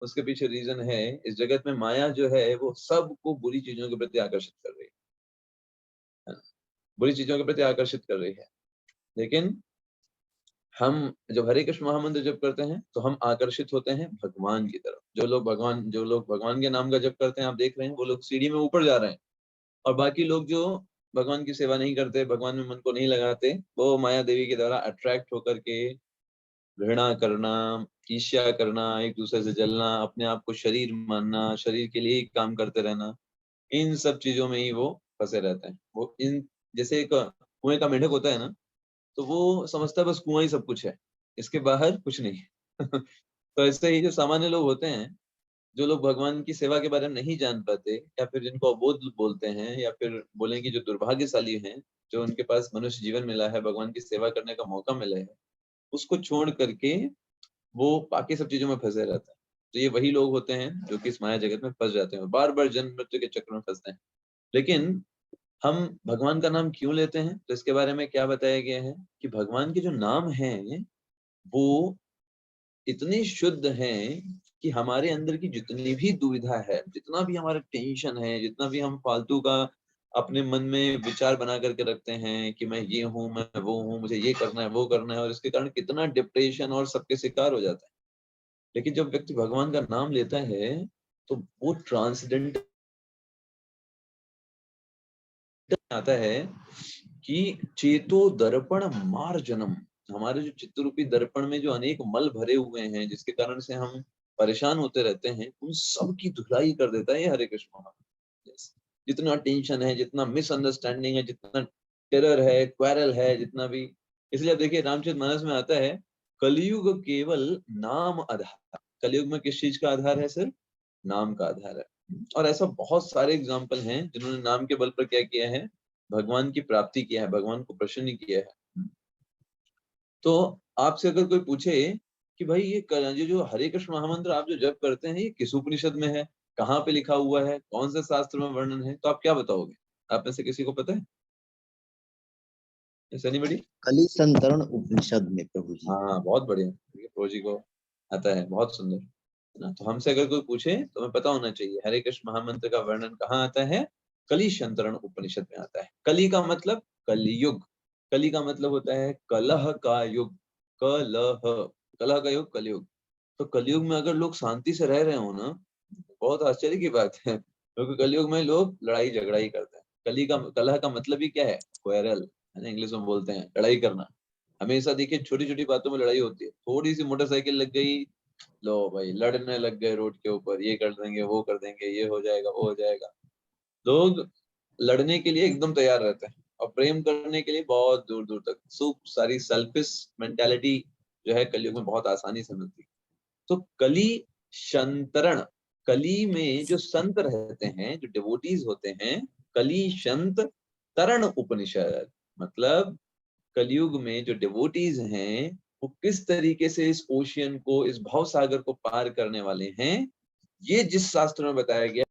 उसके पीछे रीजन है, इस जगत में माया जो है वो सबको बुरी चीजों के प्रति आकर्षित कर रही है, बुरी चीजों के प्रति आकर्षित कर रही है। लेकिन हम जब हरे कृष्ण महामंत्र जप करते हैं तो हम आकर्षित होते हैं भगवान की तरफ। जो लोग भगवान के नाम का जप करते हैं, आप देख रहे हैं वो लोग सीढ़ी में ऊपर जा रहे हैं, और बाकी लोग जो भगवान की सेवा नहीं करते, भगवान में मन को नहीं लगाते, वो माया देवी के द्वारा अट्रैक्ट होकर के घृणा करना, ईर्ष्या करना, एक दूसरे से जलना, अपने आप को शरीर मानना, शरीर के लिए ही काम करते रहना, इन सब चीजों में ही वो फंसे रहते हैं। वो इन जैसे एक कुएं का मेंढक होता है ना, तो वो समझता है बस कुआं ही सब कुछ है, इसके बाहर कुछ नहीं है। तो ऐसे ही जो सामान्य लोग होते हैं, जो लोग भगवान की सेवा के बारे में नहीं जान पाते, या फिर जिनको अबोध बोलते हैं, या फिर बोलेंगे जो दुर्भाग्यशाली हैं, जो उनके पास मनुष्य जीवन मिला है, भगवान की सेवा करने का मौका मिला है, उसको छोड़ करके वो बाकी सब चीजों में फंसे रहते हैं। तो ये वही लोग होते हैं जो कि इस माया जगत में फंस जाते हैं, बार बार जन्म मृत्यु के चक्र में फंसते हैं। लेकिन हम भगवान का नाम क्यों लेते हैं, तो इसके बारे में क्या बताया गया है कि भगवान के जो नाम हैं वो इतने शुद्ध हैं कि हमारे अंदर की जितनी भी दुविधा है, जितना भी हमारा टेंशन है, जितना भी हम फालतू का अपने मन में विचार बना करके रखते हैं कि मैं ये हूँ, मैं वो हूँ, मुझे ये करना है, वो करना है, और इसके कारण कितना डिप्रेशन और सबके शिकार हो जाता है। लेकिन जब व्यक्ति भगवान का नाम लेता है तो वो ट्रांसडेंट आता है कि चेतो दर्पण मार्जनम, हमारे जो चित्तरूपी दर्पण में जो अनेक मल भरे हुए हैं, जिसके कारण से हम परेशान होते रहते हैं, उन सब की धुलाई कर देता है ये हरे कृष्ण महामंत्र। Yes. जितना टेंशन है, जितना मिसअंडरस्टैंडिंग है, जितना टेरर है, क्वेरल है, जितना भी, इसलिए अब देखिए रामचरितमानस में आता है कलयुग केवल नाम आधार। कलयुग में किस चीज का आधार है? सिर्फ नाम का आधार है। और ऐसा बहुत सारे एग्जाम्पल हैं जिन्होंने नाम के बल पर क्या किया है, भगवान की प्राप्ति किया है, भगवान को प्रसन्न किया है। तो आपसे अगर कोई पूछे कि भाई ये जो हरे कृष्ण महामंत्र आप जो जप करते हैं, ये किस उपनिषद में है, कहाँ पे लिखा हुआ है, कौन से शास्त्र में वर्णन है, तो आप क्या बताओगे? आप में से किसी को पता है? एनीबॉडी? कली संतरण उपनिषद में प्रभु जी। हाँ, बहुत बढ़िया, प्रभु जी को आता है, बहुत सुंदर है ना। तो हमसे अगर कोई पूछे तो हमें पता होना चाहिए हरे कृष्ण महामंत्र का वर्णन कहाँ आता है, कली संतरण उपनिषद में आता है। कली का मतलब कलियुग, कली का मतलब होता है कलह का युग, कलह, कलह का युग कलयुग। तो कलयुग में अगर लोग शांति से रह रहे हो ना, बहुत आश्चर्य की बात है, क्योंकि कलयुग में लोग लड़ाई झगड़ा ही करते हैं। कलह का मतलब ही क्या है? क्वेरल, है ना, इंग्लिश में बोलते हैं लड़ाई करना। हमेशा देखिए छोटी छोटी बातों में लड़ाई होती है, थोड़ी सी मोटरसाइकिल लग गई, लो भाई लड़ने लग गए रोड के ऊपर, ये कर देंगे, वो कर देंगे, ये हो जाएगा, वो हो जाएगा। लोग लड़ने के लिए एकदम तैयार रहते हैं, और प्रेम करने के लिए बहुत दूर दूर तक। सारी सेल्फिश मेंटालिटी जो है कलयुग में बहुत आसानी से मिलती है। तो कली शंतरण, कली में जो संत रहते हैं, जो डिवोटीज होते हैं, कली शंत तरण उपनिषद, मतलब कलयुग में जो डिवोटीज हैं वो किस तरीके से इस ओशियन को, इस भव सागर को पार करने वाले हैं, ये जिस शास्त्र में बताया गया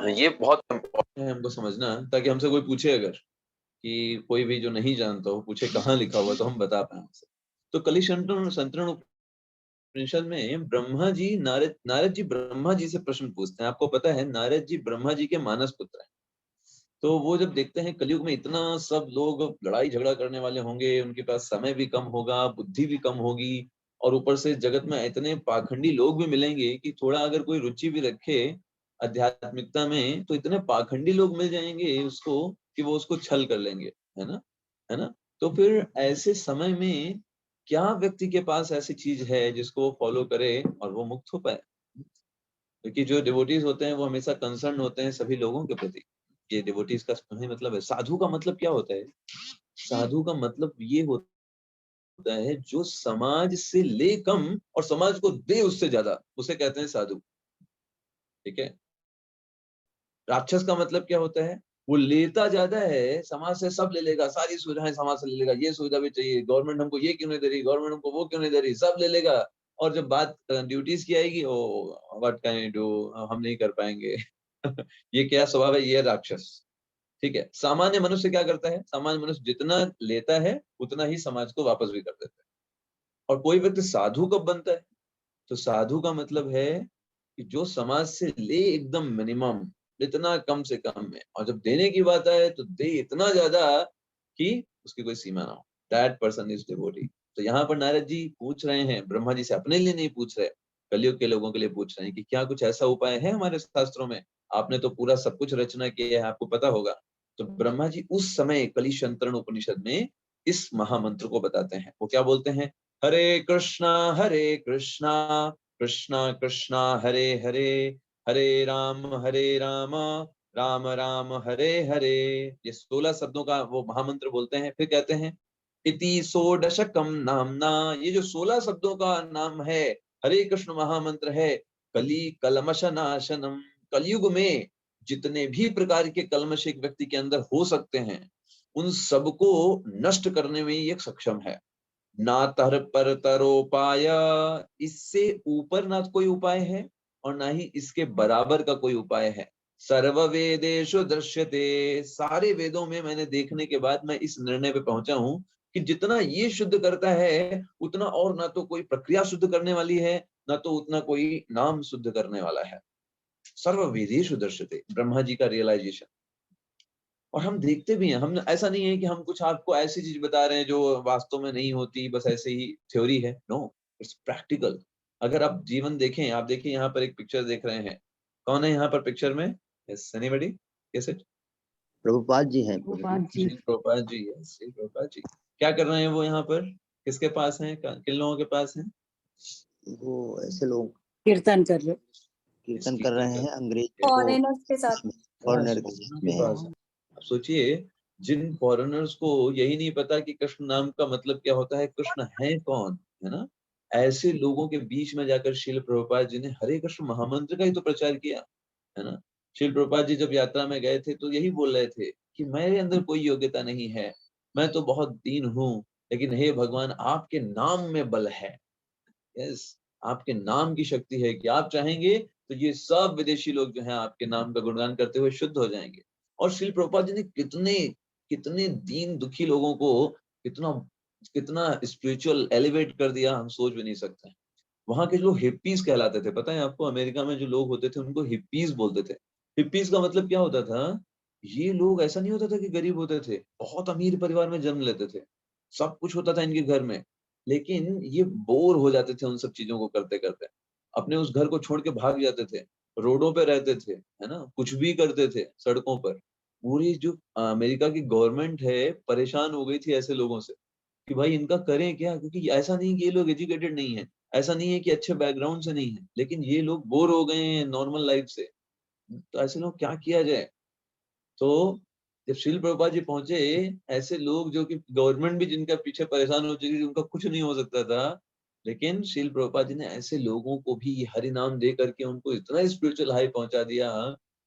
ये बहुत इम्पोर्टेंट है हमको समझना, ताकि हमसे कोई पूछे अगर कि कोई भी जो नहीं जानता हो पूछे कहाँ लिखा हुआ, तो हम बता पाए हमसे। तो कली संतरण उपनिषद में ब्रह्मा जी नारद जी ब्रह्मा जी से प्रश्न पूछते हैं। आपको पता है नारद जी ब्रह्मा जी के मानस पुत्र हैं। तो वो जब देखते हैं कलयुग में इतना सब लोग लड़ाई झगड़ा करने वाले होंगे, उनके पास समय भी कम होगा, बुद्धि भी कम होगी, और ऊपर से जगत में इतने पाखंडी लोग भी मिलेंगे कि थोड़ा अगर कोई रुचि भी रखे आध्यात्मिकता में, तो इतने पाखंडी लोग मिल जाएंगे उसको कि वो उसको छल कर लेंगे, है ना, है ना। तो फिर ऐसे समय में क्या व्यक्ति के पास ऐसी चीज है जिसको वो फॉलो करे और वो मुक्त हो पाए? क्योंकि जो डिवोटीज होते हैं वो हमेशा कंसर्न होते हैं सभी लोगों के प्रति। ये डिवोटीज का मतलब है। साधु का मतलब क्या होता है? साधु का मतलब ये होता है जो समाज से ले कम और समाज को दे उससे ज्यादा, उसे कहते हैं साधु। ठीक है। राक्षस का मतलब क्या होता है? वो लेता ज्यादा है, समाज से सब ले लेगा, सारी सुविधाएं समाज से ले लेगा, ये सुविधा भी चाहिए, गवर्नमेंट हमको ये क्यों नहीं दे रही, गवर्नमेंट हमको वो क्यों नहीं दे रही, सब ले लेगा। और जब बात ड्यूटीज की आएगी, oh what can I do, हम नहीं कर पाएंगे। ये क्या स्वभाव है? ये राक्षस। ठीक है, सामान्य मनुष्य क्या करता है? सामान्य मनुष्य जितना लेता है उतना ही समाज को वापस भी कर देता है। और कोई व्यक्ति साधु कब बनता है? तो साधु का मतलब है कि जो समाज से ले एकदम मिनिमम, इतना कम से कम में, और जब देने की बात आए तो दे इतना ज्यादा कि उसकी कोई सीमा ना हो। That person is devotee. तो यहाँ पर नारद जी पूछ रहे हैं, ब्रह्मा जी से अपने लिए नहीं पूछ रहे, कलयुग के लोगों के लिए पूछ रहे हैं कि क्या कुछ ऐसा उपाय है हमारे शास्त्रों में? आपने तो पूरा सब कुछ रचना किया है, आपको पता होगा। तो ब्रह्मा जी उस समय कलिशंतरण उपनिषद में इस महामंत्र को बताते हैं। वो क्या बोलते हैं? हरे कृष्णा कृष्णा कृष्णा हरे हरे, हरे राम राम राम हरे हरे। ये 16 शब्दों का वो महामंत्र बोलते हैं। फिर कहते हैं इति षोडशकम नामना, ये जो 16 शब्दों का नाम है, हरे कृष्ण महामंत्र है। कली कलमश नाशनम, कलयुग में जितने भी प्रकार के कलमश एक व्यक्ति के अंदर हो सकते हैं, उन सबको नष्ट करने में ये सक्षम है। ना तर पर तरोपाय, इससे ऊपर ना कोई उपाय है और ना ही इसके बराबर का कोई उपाय है। सर्व वेदेषु दृश्यते, सारे वेदों में मैंने देखने के बाद मैं इस निर्णय पे पहुंचा हूं कि जितना ये शुद्ध करता है उतना और ना तो कोई प्रक्रिया शुद्ध करने वाली है, ना तो उतना कोई नाम शुद्ध करने वाला है। सर्व वेदेषु दृश्यते, ब्रह्मा जी का रियलाइजेशन। और हम देखते भी हैं, हम ऐसा नहीं है कि हम कुछ आपको ऐसी चीज बता रहे हैं जो वास्तव में नहीं होती, बस ऐसे ही थ्योरी है। No, it's practical. अगर आप जीवन देखें, आप देखिए यहाँ पर एक पिक्चर देख रहे हैं, कौन है यहाँ पर पिक्चर में? Yes anybody? Yes it? Prabhupada ji हैं प्रभु जी। प्रभुपाद जी। श्री प्रभुपाद जी। यस, श्री प्रभुपाद जी क्या कर रहे हैं वो यहाँ पर? किसके पास हैं, किन लोगों के पास हैं? वो ऐसे लोग कीर्तन कर रहे। कीर्तन कर रहे हैं, अंग्रेज को फॉरेनर्स के साथ फॉरेनर के में। पास। अब सोचिए, जिन फॉरेनर्स को यही नहीं पता कि कृष्ण नाम का मतलब क्या होता है, कृष्ण है कौन, है ना, ऐसे लोगों के बीच में जाकर श्रील प्रभुपाद जी ने हरे कृष्ण महामंत्र का ही तो प्रचार किया, है ना। श्रील प्रभुपाद जी जब यात्रा में गए थे तो यही बोल रहे थे कि मेरे अंदर कोई योग्यता नहीं है, मैं तो बहुत दीन हूँ, लेकिन हे भगवान आपके नाम में बल है। यस, आपके नाम की शक्ति है कि आप चाहेंगे तो ये सब विदेशी लोग जो हैं आपके नाम का गुणगान करते हुए शुद्ध हो जाएंगे। और श्रील प्रभुपाद जी ने कितने कितने दीन दुखी लोगों को कितना कितना स्पिरिचुअल एलिवेट कर दिया, हम सोच भी नहीं सकते। वहां के लोग हिप्पीज कहलाते थे, पता है आपको? अमेरिका में जो लोग होते थे उनको हिप्पीज बोलते थे। हिप्पीज का मतलब क्या होता था? ये लोग, ऐसा नहीं होता था कि गरीब होते थे, बहुत अमीर परिवार में जन्म लेते थे, सब कुछ होता था इनके घर में, लेकिन ये बोर हो जाते थे उन सब चीजों को करते करते, अपने उस घर को छोड़ के भाग जाते थे, रोडों पे रहते थे, है ना, कुछ भी करते थे सड़कों पर। पूरी जो अमेरिका की गवर्नमेंट है परेशान हो गई थी ऐसे लोगों से कि भाई इनका करें क्या, क्योंकि ऐसा नहीं कि ये लोग एजुकेटेड नहीं है, ऐसा नहीं है कि अच्छे बैकग्राउंड से नहीं है, लेकिन ये लोग बोर हो गए हैं नॉर्मल लाइफ से। तो ऐसे लोग क्या किया जाए? तो जब श्रील प्रभुपाद जी पहुंचे, ऐसे लोग जो कि गवर्नमेंट भी जिनका पीछे परेशान हो चुकी थी, उनका कुछ नहीं हो सकता था, लेकिन श्रील प्रभुपाद जी ने ऐसे लोगों को भी ये हरि नाम दे करके उनको इतना स्पिरिचुअल हाई पहुंचा दिया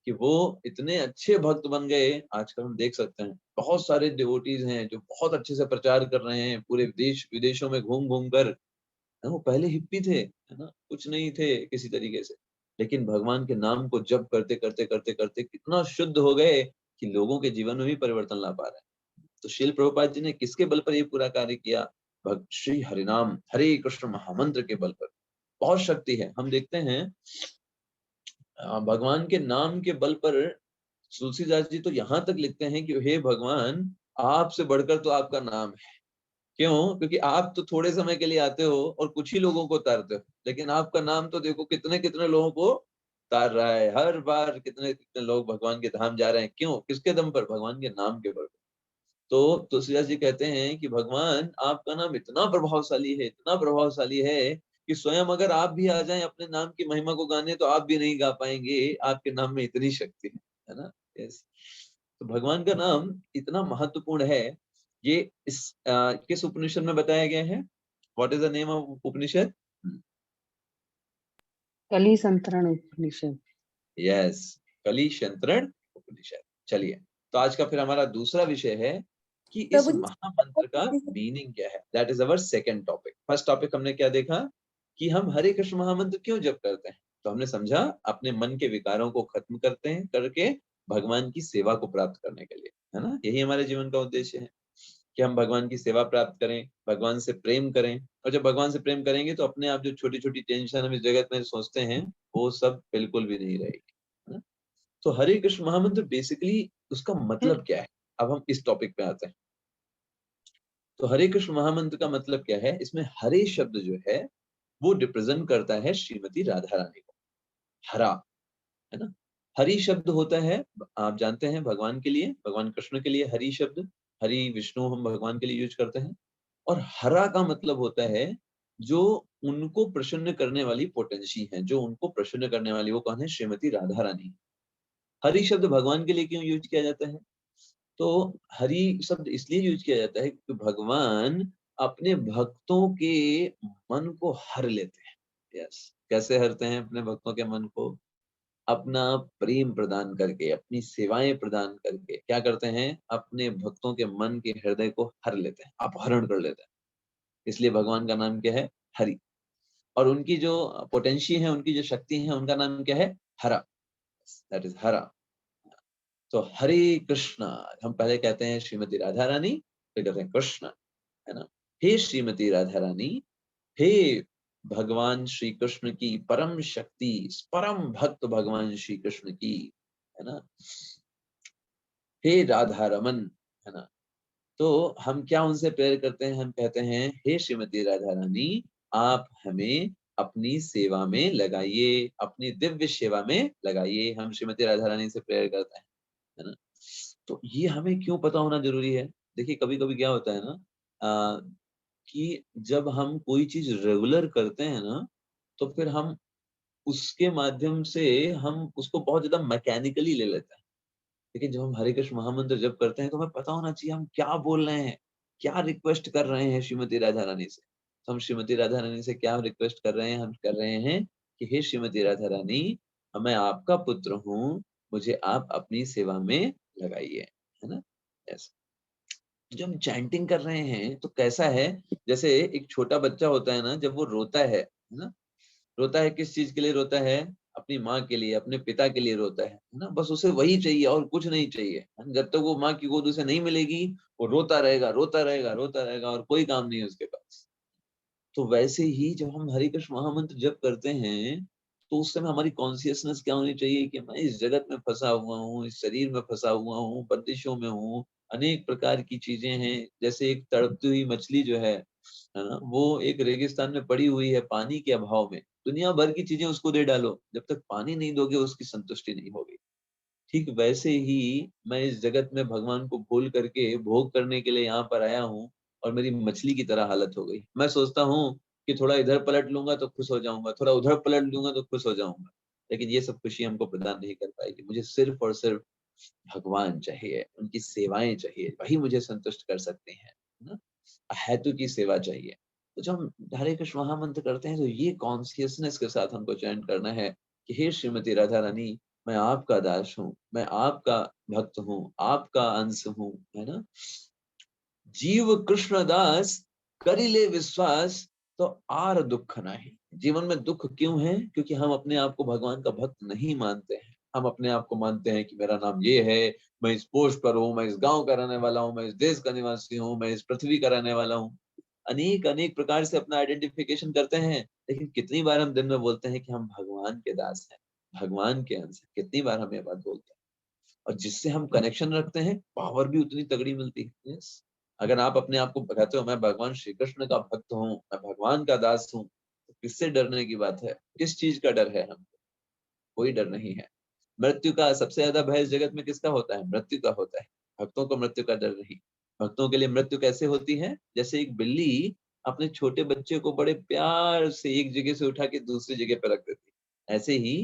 कि वो इतने अच्छे भक्त बन गए। आजकल हम देख सकते हैं बहुत सारे डिवोटीज हैं जो बहुत अच्छे से प्रचार कर रहे हैं पूरे देश विदेशों में घूम घूम कर। वो पहले हिप्पी थे, है ना, कुछ नहीं थे किसी तरीके से, लेकिन भगवान के नाम को जप करते करते करते करते कितना शुद्ध हो गए कि लोगों के जीवन में भी परिवर्तन ला पा रहे हैं। तो श्रील प्रभुपाद जी ने किसके बल पर ये पूरा कार्य किया? भक्त श्री हरिनाम हरे कृष्ण महामंत्र के बल पर। बहुत शक्ति है। हम देखते हैं भगवान के नाम के बल पर तुलसीदास जी तो यहाँ तक लिखते हैं कि हे भगवान, आपसे बढ़कर तो आपका नाम है। क्यों? क्योंकि आप तो थोड़े समय के लिए आते हो और कुछ ही लोगों को उतारते हो, लेकिन आपका नाम तो देखो कितने कितने लोगों को उतार रहा है। हर बार कितने कितने लोग भगवान के धाम जा रहे हैं। क्यों? किसके दम पर? भगवान के नाम के बल पर। तो तुलसीदास जी कहते हैं कि भगवान आपका नाम इतना प्रभावशाली है, इतना प्रभावशाली है कि स्वयं अगर आप भी आ जाएं अपने नाम की महिमा को गाने तो आप भी नहीं गा पाएंगे, आपके नाम में इतनी शक्ति है ना। यस, तो भगवान का नाम इतना महत्वपूर्ण है। ये किस उपनिषद में बताया गया है? What is the name of Upanishad? Kali Santarana Upanishad. Yes, कली संतरण उपनिषद। चलिए, तो आज का फिर हमारा दूसरा विषय है कि इस प्रभु जी, महामंत्र का मीनिंग क्या है। That is our second topic. First topic हमने क्या देखा कि हम हरे कृष्ण महामंत्र क्यों जप करते हैं। तो हमने समझा अपने मन के विकारों को खत्म करते हैं करके भगवान की सेवा को प्राप्त करने के लिए, है ना। यही हमारे जीवन का उद्देश्य है कि हम भगवान की सेवा प्राप्त करें, भगवान से प्रेम करें। और जब भगवान से प्रेम करेंगे तो अपने आप जो छोटी छोटी टेंशन हम इस जगत में सोचते हैं वो सब बिल्कुल भी नहीं रहेगी, है ना। तो हरे कृष्ण महामंत्र बेसिकली उसका मतलब क्या है, अब हम इस टॉपिक पे आते हैं। तो हरे कृष्ण महामंत्र का मतलब क्या है, इसमें हरे शब्द जो है वो रिप्रेजेंट करता है श्रीमती राधा रानी को। हरा, है ना। हरि शब्द होता है, आप जानते हैं, भगवान के लिए, भगवान कृष्ण के लिए हरि शब्द, हरि विष्णु हम भगवान के लिए यूज करते हैं। और हरा का मतलब होता है जो उनको प्रसन्न करने वाली पोटेंसी है, जो उनको प्रसन्न करने वाली, वो कौन है, श्रीमती राधा रानी। हरि शब्द भगवान के लिए क्यों यूज किया जाता है, तो हरि शब्द इसलिए यूज किया जाता है कि भगवान अपने भक्तों के मन को हर लेते हैं। यस, कैसे हरते हैं अपने भक्तों के मन को, अपना प्रेम प्रदान करके, अपनी सेवाएं प्रदान करके क्या करते हैं, अपने भक्तों के मन के हृदय को हर लेते हैं, अपहरण कर लेते हैं। इसलिए भगवान का नाम क्या है, हरि। और उनकी जो पोटेंशियल है, उनकी जो शक्ति है, उनका नाम क्या है, हरा। दैट इज हरा। तो हरे कृष्णा, हम पहले कहते हैं श्रीमती राधा रानी, फिर कहते हैं कृष्ण, है ना। हे श्रीमती राधा रानी, हे भगवान श्री कृष्ण की परम शक्ति, परम भक्त भगवान श्री कृष्ण की, है ना, हे राधा रमन, है ना। तो हम क्या उनसे प्रेयर करते हैं, हम कहते हैं हे श्रीमती राधा रानी, आप हमें अपनी सेवा में लगाइए, अपनी दिव्य सेवा में लगाइए। हम श्रीमती राधा रानी से प्रेयर करते हैं, है ना। तो ये हमें क्यों पता होना जरूरी है। देखिए कभी कभी क्या होता है ना, कि जब हम कोई चीज रेगुलर करते हैं ना, तो फिर हम उसके माध्यम से हम उसको बहुत ज्यादा मैकेनिकली ले लेते हैं। लेकिन जब हम हरे कृष्ण महामंत्र जप करते हैं तो हमें पता होना चाहिए हम क्या बोल रहे हैं, क्या रिक्वेस्ट कर रहे हैं श्रीमती राधा रानी से। तो हम श्रीमती राधा रानी से क्या रिक्वेस्ट कर रहे हैं, हम कर रहे हैं कि हे श्रीमती राधा रानी, मैं आपका पुत्र हूँ, मुझे आप अपनी सेवा में लगाइए, है ना। ऐसा जब हम चैंटिंग कर रहे हैं तो कैसा है, जैसे एक छोटा बच्चा होता है ना, जब वो रोता है ना, रोता है किस चीज के लिए रोता है, अपनी माँ के लिए, अपने पिता के लिए रोता है ना। बस उसे वही चाहिए और कुछ नहीं चाहिए। जब तक वो माँ की गोद उसे नहीं मिलेगी, वो रोता रहेगा, रोता रहेगा, रोता रहेगा, और कोई काम नहीं है उसके पास। तो वैसे ही जब हम हरे कृष्ण महामंत्र जप करते हैं, तो उस समय हमारी कॉन्शियसनेस क्या होनी चाहिए कि मैं इस जगत में फंसा हुआ हूँ, इस शरीर में फंसा हुआ हूँ, बंदिशों में हूँ, अनेक प्रकार की चीजें हैं। जैसे एक तड़पती हुई मछली जो है ना, वो एक रेगिस्तान में पड़ी हुई है पानी के अभाव में, दुनिया भर की चीजें उसको दे डालो, जब तक पानी नहीं दोगे उसकी संतुष्टि नहीं होगी। ठीक वैसे ही मैं इस जगत में भगवान को भूल करके भोग करने के लिए यहाँ पर आया हूँ, और मेरी मछली की तरह हालत हो गई। मैं सोचता हूँ कि थोड़ा इधर पलट लूंगा तो खुश हो जाऊंगा, थोड़ा उधर पलट लूंगा तो खुश हो जाऊंगा। लेकिन ये सब खुशी हमको प्रदान नहीं कर पाएगी। मुझे सिर्फ और सिर्फ भगवान चाहिए, उनकी सेवाएं चाहिए, वही मुझे संतुष्ट कर सकते हैं, है ना। हेतु की सेवा चाहिए। तो जब हम हरे कृष्ण महामंत्र करते हैं तो ये कॉन्शियसनेस के साथ हमको चैंट करना है कि हे श्रीमती राधा रानी, मैं आपका दास हूँ, मैं आपका भक्त हूँ, आपका अंश हूँ, है ना। जीव कृष्ण दास करिले विश्वास, तो आर दुख नहीं। जीवन में दुख क्यों है, क्योंकि हम अपने आप को भगवान का भक्त नहीं मानते हैं। हम अपने आप को मानते हैं कि मेरा नाम ये है, मैं इस पोस्ट पर हूँ, मैं इस गांव का रहने वाला हूँ, मैं इस देश का निवासी हूँ, मैं इस पृथ्वी का रहने वाला हूँ। अनेक अनेक प्रकार से अपना आइडेंटिफिकेशन करते हैं। लेकिन कितनी बार हम दिन में बोलते हैं कि हम भगवान के दास हैं, भगवान के अंश हैं। कितनी बार हम ये बात बोलते हैं। और जिससे हम कनेक्शन रखते हैं, पावर भी उतनी तगड़ी मिलती है। यस, अगर आप अपने आप को कहते हो मैं भगवान श्री कृष्ण का भक्त हूँ, मैं भगवान का दास हूँ, तो किससे डरने की बात है, किस चीज का डर है हमको, कोई डर नहीं है। मृत्यु का सबसे ज्यादा भय इस जगत में किसका होता है, मृत्यु का होता है। भक्तों को मृत्यु का डर नहीं। भक्तों के लिए मृत्यु कैसे होती है, जैसे एक बिल्ली अपने छोटे बच्चे को बड़े प्यार से एक जगह से उठा के दूसरी जगह पर रख देती है, ऐसे ही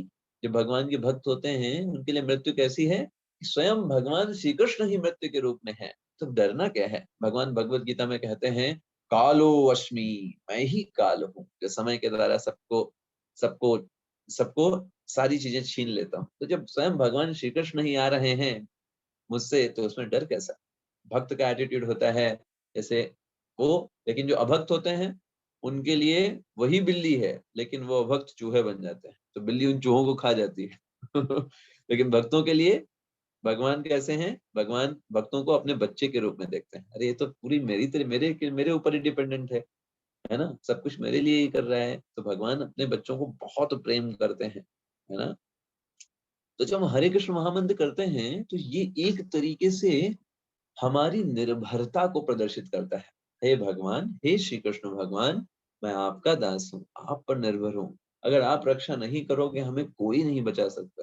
जो भगवान के भक्त होते हैं उनके लिए मृत्यु कैसी है, स्वयं भगवान श्री कृष्ण ही मृत्यु के रूप में है। तो डरना क्या है। भगवान भगवत गीता में कहते हैं कालो अस्मि, मैं ही काल हूँ, जो समय के द्वारा सबको सबको सबको सारी चीजें छीन लेता हूँ। तो जब स्वयं भगवान श्री कृष्ण ही आ रहे हैं मुझसे, तो उसमें डर कैसा। भक्त का एटीट्यूड होता है जैसे वो, लेकिन जो अभक्त होते हैं उनके लिए वही बिल्ली है, लेकिन वो अभक्त चूहे बन जाते हैं, तो बिल्ली उन चूहों को खा जाती है। लेकिन भक्तों के लिए भगवान कैसे हैं? भगवान भक्तों को अपने बच्चे के रूप में देखते हैं। अरे ये तो पूरी मेरे ऊपर ही डिपेंडेंट है ना, सब कुछ मेरे लिए ही कर रहा है। तो भगवान अपने बच्चों को बहुत प्रेम करते हैं, है ना। तो जब हम हरे कृष्ण महामंत्र करते हैं तो ये एक तरीके से हमारी निर्भरता को प्रदर्शित करता है। हे भगवान, हे श्री कृष्ण भगवान, मैं आपका दास हूँ, आप पर निर्भर हूँ। अगर आप रक्षा नहीं करोगे हमें कोई नहीं बचा सकता।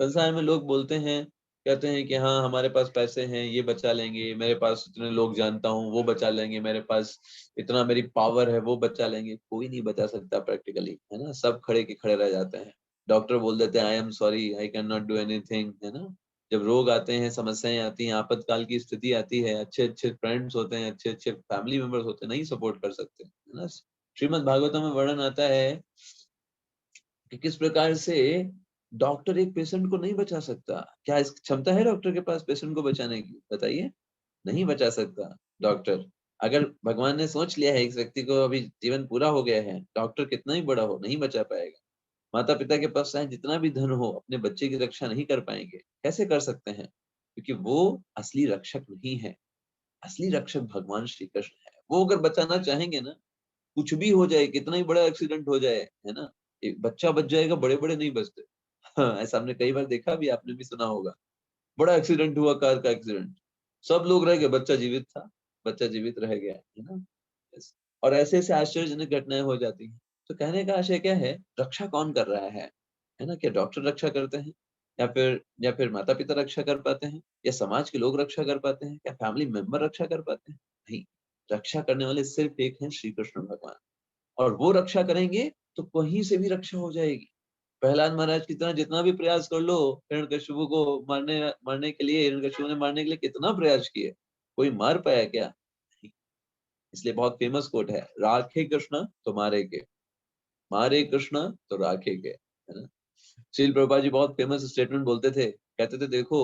संसार में लोग बोलते हैं, कहते हैं कि हाँ हमारे पास पैसे हैं ये बचा लेंगे, मेरे पास इतने लोग जानता हूँ वो बचा लेंगे, मेरे पास इतना मेरी पावर है वो बचा लेंगे। कोई नहीं बचा सकता प्रैक्टिकली, है ना। सब खड़े के खड़े रह जाते हैं। डॉक्टर बोल देते हैं I am sorry, I can not do anything, है ना। जब रोग आते हैं, समस्याएं आती हैं, आपातकाल की स्थिति आती है, अच्छे अच्छे फ्रेंड्स होते हैं, अच्छे अच्छे फैमिली मेंबर्स होते हैं, नहीं सपोर्ट कर सकते, है ना। श्रीमद् भागवतम में वर्णन आता है कि किस प्रकार से डॉक्टर एक पेशेंट को नहीं बचा सकता। क्या इस क्षमता है डॉक्टर के पास पेशेंट को बचाने की? बताइए, नहीं बचा सकता डॉक्टर। अगर भगवान ने सोच लिया है इस व्यक्ति को अभी जीवन पूरा हो गया है, डॉक्टर कितना ही बड़ा हो नहीं बचा पाएगा। माता पिता के पास चाहे जितना भी धन हो, अपने बच्चे की रक्षा नहीं कर पाएंगे। कैसे कर सकते हैं? क्योंकि वो असली रक्षक नहीं है। असली रक्षक भगवान श्री कृष्ण है। वो अगर बचाना चाहेंगे ना, कुछ भी हो जाए, कितना ही बड़ा एक्सीडेंट हो जाए, है ना, एक बच्चा बच जाएगा, बड़े बड़े नहीं बचते। हाँ, ऐसा हमने कई बार देखा भी, आपने भी सुना होगा। बड़ा एक्सीडेंट हुआ, कार का एक्सीडेंट, सब लोग रह गए, बच्चा जीवित था, बच्चा जीवित रह गया, है ना। Yes. और ऐसे ऐसे आश्चर्यजनक घटनाएं हो जाती हैं। तो कहने का आशय क्या है, रक्षा कौन कर रहा है ना। क्या डॉक्टर रक्षा करते हैं, या फिर माता पिता रक्षा कर पाते हैं, या समाज के लोग रक्षा कर पाते हैं, क्या फैमिली मेंबर रक्षा कर पाते हैं? नहीं, रक्षा करने वाले सिर्फ एक हैं, श्री कृष्ण भगवान। और वो रक्षा करेंगे तो कहीं से भी रक्षा हो जाएगी। प्रहलाद महाराज की तरह जितना भी प्रयास कर लो, हिरण्यकशिपु को मारने मारने के लिए, हिरण्यकशिपु ने मारने के लिए कितना प्रयास किए, कोई मार पाया क्या? नहीं। इसलिए बहुत फेमस कोट है, राखे कृष्ण तो मारे के, मारे कृष्ण तो राखे के, है ना। श्रील प्रभुपाद जी बहुत फेमस स्टेटमेंट बोलते थे, कहते थे देखो,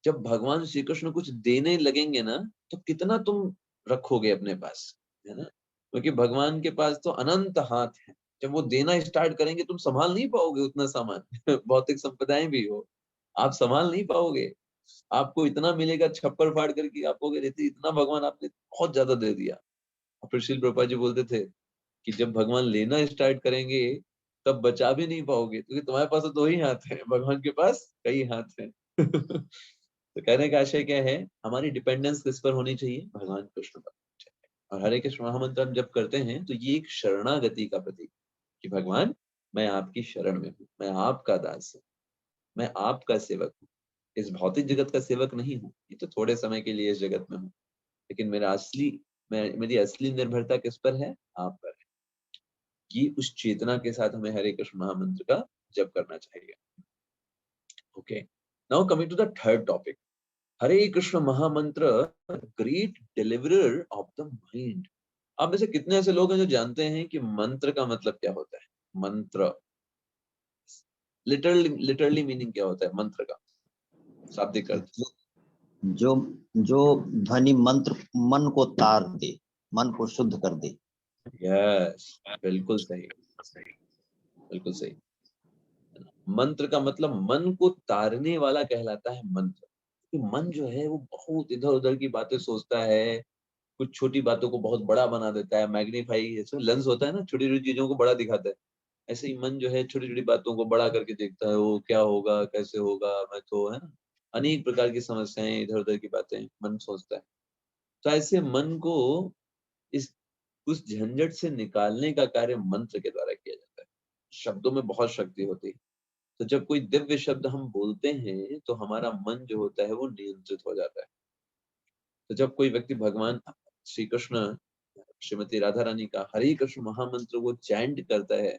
जब भगवान श्री कृष्ण कुछ देने लगेंगे ना, तो कितना तुम रखोगे अपने पास, है ना। क्योंकि भगवान के पास तो अनंत हाथ है। जब वो देना स्टार्ट करेंगे, तुम संभाल नहीं पाओगे उतना सामान भौतिक संपदाएं भी हो, आप संभाल नहीं पाओगे। आपको इतना मिलेगा छप्पर फाड़ करके, आप कहोगे रहते इतना भगवान आपने बहुत ज्यादा दे दिया। और फिर श्रील प्रभुपाद जी बोलते थे कि जब भगवान लेना स्टार्ट करेंगे, तब बचा भी नहीं पाओगे, क्योंकि तुम्हारे पास तो दो ही हाथ है, भगवान के पास कई हाथ है तो कहने का आशय क्या है, हमारी डिपेंडेंस किस पर होनी चाहिए? भगवान कृष्ण पर होनी चाहिए। और हरे कृष्ण महामंत्र हम जब करते हैं तो ये एक शरणागति का प्रतीक कि भगवान, मैं आपकी शरण में हूँ, मैं आपका दास हूँ, मैं आपका सेवक हूँ। इस भौतिक जगत का सेवक नहीं हूँ, ये तो थोड़े समय के लिए इस जगत में हूँ, लेकिन मेरी असली निर्भरता किस पर है? आप पर है। ये उस चेतना के साथ हमें हरे कृष्ण महामंत्र का जप करना चाहिए। Okay, now coming to the third topic, Hare Krishna Mahamantra, great deliverer of the mind. आप में से कितने ऐसे लोग हैं जो जानते हैं कि मंत्र का मतलब क्या होता है? मंत्र लिटरली मीनिंग क्या होता है मंत्र का, शाब्दिक अर्थ? जो जो जो ध्वनि मंत्र मन को तार दे, मन को शुद्ध कर दे। यस, बिल्कुल सही, बिल्कुल सही। मंत्र का मतलब मन को तारने वाला कहलाता है मंत्र। कि मन जो है वो बहुत इधर उधर की बातें सोचता है, कुछ छोटी बातों को बहुत बड़ा बना देता है, मैग्नीफाई, जैसे लेंस होता है ना, छोटी छोटी चीजों को बड़ा दिखाता है। ऐसे ही मन जो है छोटी छोटी बातों को बड़ा करके देखता है, वो क्या होगा, कैसे होगा, मैं तो, है ना, अनेक प्रकार की समस्याएं, इधर उधर की बातें मन सोचता है। तो ऐसे मन को इस उस झंझट से निकालने का कार्य मंत्र के द्वारा किया जाता है। शब्दों में बहुत शक्ति होती है। तो जब कोई दिव्य शब्द हम बोलते हैं तो हमारा मन जो होता है वो नियंत्रित हो जाता है। तो जब कोई व्यक्ति भगवान श्री कृष्ण, श्रीमती राधा रानी का हरे कृष्ण महामंत्र वो चैंट करता है,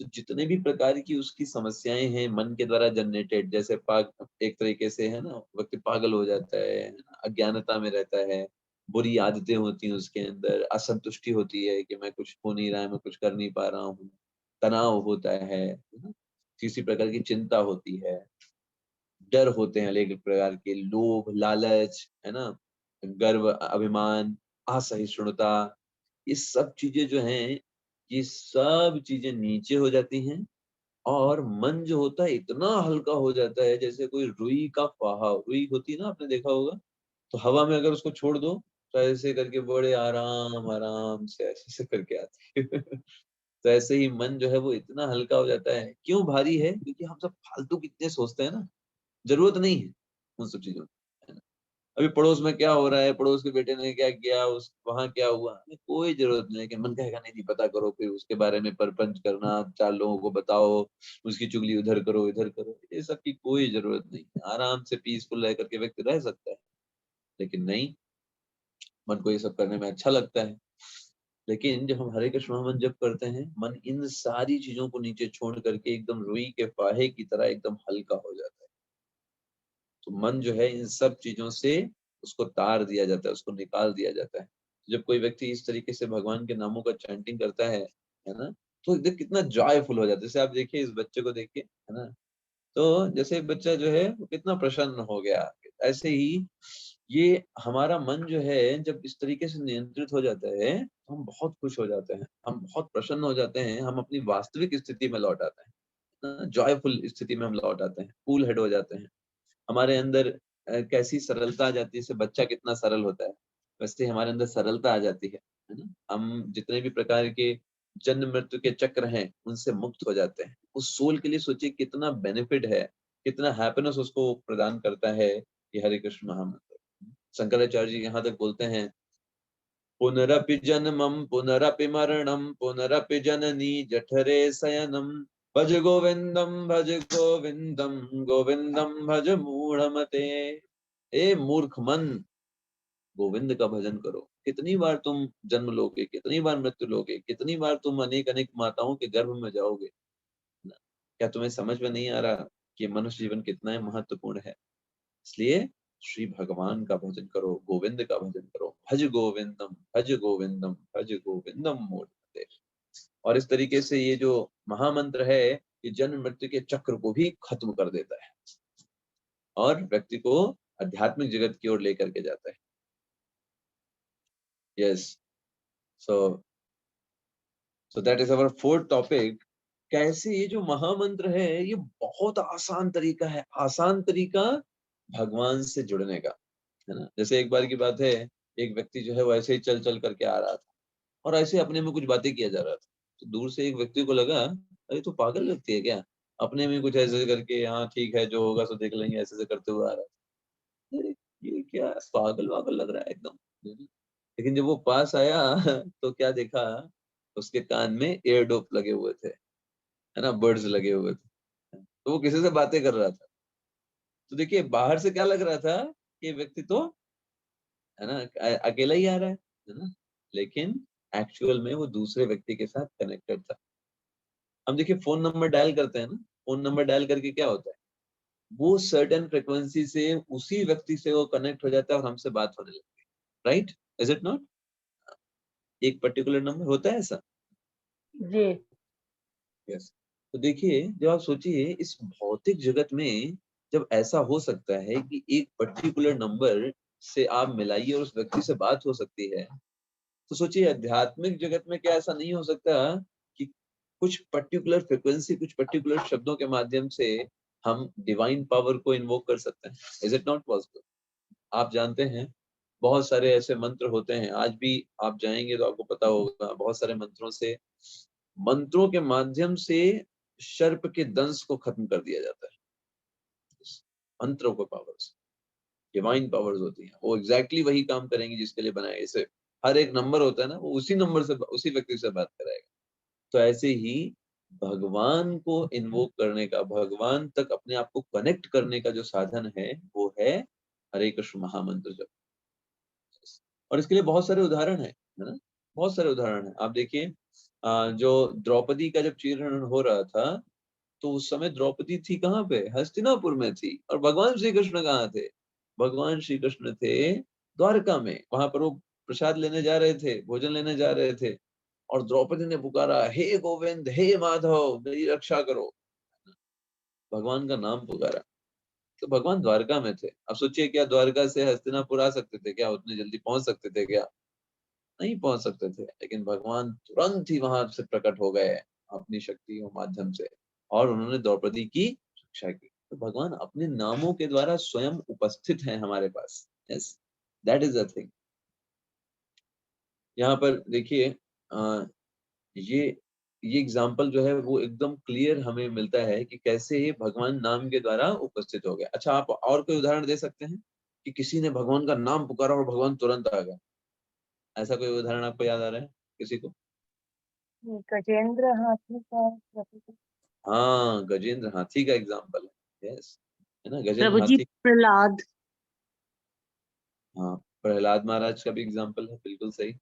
तो जितने भी प्रकार की उसकी समस्याएं हैं मन के द्वारा जनरेटेड, जैसे एक तरीके से, है ना, व्यक्ति पागल हो जाता है ना, अज्ञानता में रहता है, बुरी आदतें होती हैं उसके अंदर, असंतुष्टि होती है कि मैं कुछ हो नहीं रहा है, मैं कुछ कर नहीं पा रहा हूँ, तनाव होता है ना, किसी प्रकार की चिंता होती है, डर होते हैं अनेक प्रकार के, लोभ लालच, है ना, गर्व अभिमान, असहिष्णुता, ये सब चीजें जो हैं, ये सब चीजें नीचे हो जाती हैं और मन जो होता है इतना हल्का हो जाता है जैसे कोई रुई का फाहा, रुई होती है ना, आपने देखा होगा, तो हवा में अगर उसको छोड़ दो तो ऐसे करके बड़े आराम आराम से ऐसे ऐसे करके आती है। तो ऐसे ही मन जो है वो इतना हल्का हो जाता है। क्यों भारी है? क्योंकि हम सब फालतू कितने सोचते हैं ना, जरूरत नहीं है उन सब चीजों की, है ना। अभी पड़ोस में क्या हो रहा है, पड़ोस के बेटे ने क्या किया, उस वहां क्या हुआ, हमें कोई जरूरत नहीं है। कि मन कहेगा नहीं नहीं पता करो, फिर उसके बारे में परपंच करना, चार लोगों को बताओ, उसकी चुगली उधर करो इधर करो, ये सब की कोई जरूरत नहीं है। आराम से पीसफुल रह करके व्यक्ति रह सकता है। लेकिन नहीं, मन को ये सब करने में अच्छा लगता है। लेकिन जब हम हरे कृष्ण महामंत्र जप करते हैं, मन इन सारी चीजों को नीचे छोड़ करके एकदम रुई के फाहे की तरह एकदम हल्का हो जाता है। तो मन जो है इन सब चीजों से उसको तार दिया जाता है, उसको निकाल दिया जाता है। जब कोई व्यक्ति इस तरीके से भगवान के नामों का चैंटिंग करता है ना, तो एकदम कितना जॉयफुल हो जाता है। जैसे आप देखिए इस बच्चे को देखिए, है ना, तो जैसे एक बच्चा जो है वो कितना प्रसन्न हो गया, ऐसे ही ये हमारा मन जो है जब इस तरीके से नियंत्रित हो जाता है तो हम बहुत खुश हो जाते हैं, हम बहुत प्रसन्न हो जाते हैं, हम अपनी वास्तविक स्थिति में लौट आते हैं, जॉयफुल स्थिति में हम लौट आते हैं, कूल हेड हो जाते हैं। हमारे अंदर कैसी सरलता आ जाती है, जैसे बच्चा कितना सरल होता है, वैसे ही हमारे अंदर सरलता आ जाती है ना। हम जितने भी प्रकार के जन्म मृत्यु के चक्र हैं उनसे मुक्त हो जाते हैं। उस सोल के लिए सोचिए कितना बेनिफिट है, कितना हैप्पीनेस उसको प्रदान करता है ये हरे कृष्ण महामंत्र। शंकराचार्य जी यहाँ तक बोलते हैं, पुनरपि जन्मं पुनरपि मरणं पुनरपि जननी जठरे शयनम, भज गोविंदम भज गोविंदम गोविंदम भज मूढ़मते। ए मूर्ख मन, गोविंद का भजन करो। कितनी बार तुम जन्म लोगे, कितनी बार मृत्यु लोगे, कितनी बार तुम अनेक अनेक माताओं के गर्भ में जाओगे ना? क्या तुम्हें समझ में नहीं आ रहा कि मनुष्य जीवन कितना ही महत्वपूर्ण है? इसलिए श्री भगवान का भजन करो, गोविंद का भजन करो। भज गोविंदम भज गोविंदम भज गोविंदम मूढ़मते। और इस तरीके से ये जो महामंत्र है ये जन्म मृत्यु के चक्र को भी खत्म कर देता है और व्यक्ति को आध्यात्मिक जगत की ओर लेकर के जाता है। Yes, so so that is our fourth topic. कैसे ये जो महामंत्र है ये बहुत आसान तरीका है, आसान तरीका भगवान से जुड़ने का, है ना। जैसे एक बार की बात है, एक व्यक्ति जो है वो ऐसे ही चल चल करके आ रहा था और ऐसे अपने में कुछ बातें किया जा रहा था। तो दूर से एक व्यक्ति को लगा, अरे तो पागल व्यक्ति है क्या, अपने में कुछ ऐसे करके, हाँ ठीक है जो होगा सो देख लेंगे, ऐसे ऐसे करते हुए आ रहा था। अरे ये क्या पागल वागल लग रहा है एकदम। लेकिन जब वो पास आया तो क्या देखा, उसके कान में एयर डोप लगे हुए थे, है ना, बर्ड्स लगे हुए थे। तो वो किसी से बातें कर रहा था। तो देखिए बाहर से क्या लग रहा था कि व्यक्ति तो, है ना, अकेला ही आ रहा है ना, लेकिन एक्चुअल में वो दूसरे व्यक्ति के साथ कनेक्टेड था। हम देखिए फोन नंबर डायल करते हैं ना, फोन नंबर डायल करके क्या होता है, वो सर्टेन फ्रिक्वेंसी से उसी व्यक्ति से वो कनेक्ट हो जाता है और हमसे बात होने लगती है। Right, is it not? एक पर्टिकुलर नंबर होता है ऐसा। जी। यस। तो देखिए जब आप सोचिए इस भौतिक जगत में जब ऐसा हो सकता है कि एक पर्टिकुलर नंबर से आप मिलाइए और उस व्यक्ति से बात हो सकती है, तो सोचिए आध्यात्मिक जगत में क्या ऐसा नहीं हो सकता कि कुछ पर्टिकुलर फ्रिक्वेंसी, कुछ पर्टिकुलर शब्दों के माध्यम से हम डिवाइन पावर को इन्वोक कर सकते हैं। Is it not possible? आप जानते हैं बहुत सारे ऐसे मंत्र होते हैं, आज भी आप जाएंगे तो आपको पता होगा, बहुत सारे मंत्रों से, मंत्रों के माध्यम से सर्प के दंश को खत्म कर दिया जाता है। मंत्रों को पावर्स, डिवाइन पावर्स होती हैं, वो एग्जैक्टली वही काम करेंगी जिसके लिए बनाए। जैसे हर एक नंबर होता है ना, वो उसी नंबर से उसी व्यक्ति से बात कराएगा। तो ऐसे ही भगवान को इन्वोक करने का, भगवान तक अपने आप को कनेक्ट करने का जो साधन है वो है हरे कृष्ण महामंत्र जप। और इसके लिए बहुत सारे उदाहरण है ना, बहुत सारे उदाहरण है। आप देखिए जो द्रौपदी का जब चीरहरण हो रहा था तो उस समय द्रौपदी थी कहाँ पे, हस्तिनापुर में थी, और भगवान श्री कृष्ण कहाँ थे, भगवान श्री कृष्ण थे द्वारका में। वहां पर वो प्रसाद लेने जा रहे थे, भोजन लेने जा रहे थे, और द्रौपदी ने पुकारा, हे गोविंद हे माधव मेरी रक्षा करो, भगवान का नाम पुकारा। तो भगवान द्वारका में थे। अब सोचिए क्या द्वारका से हस्तिनापुर आ सकते थे क्या, उतनी जल्दी पहुंच सकते थे क्या? नहीं पहुंच सकते थे। लेकिन भगवान तुरंत ही वहां से प्रकट हो गए अपनी शक्ति के माध्यम से, और उन्होंने द्रौपदी की रक्षा की। तो भगवान अपने नामों के द्वारा स्वयं उपस्थित हैं हमारे पास। Yes, that is the thing. यहाँ पर देखिए ये एग्जाम्पल जो है वो एकदम क्लियर हमें मिलता है कि कैसे ये भगवान नाम के द्वारा उपस्थित हो गया। अच्छा, आप और कोई उदाहरण दे सकते हैं कि किसी ने भगवान का नाम पुकारा और भगवान तुरंत आ गया? ऐसा कोई उदाहरण आपको याद आ रहा है किसी को? गजेंद्र हाथी का प्रतीक। हाँ, गजेंद्र हाथी का एग्जाम्पल है। यस, है ना, गजेंद्र प्रभु जी हाथी। प्रहलाद। हाँ, प्रहलाद महाराज का भी एग्जाम्पल है, बिल्कुल सही।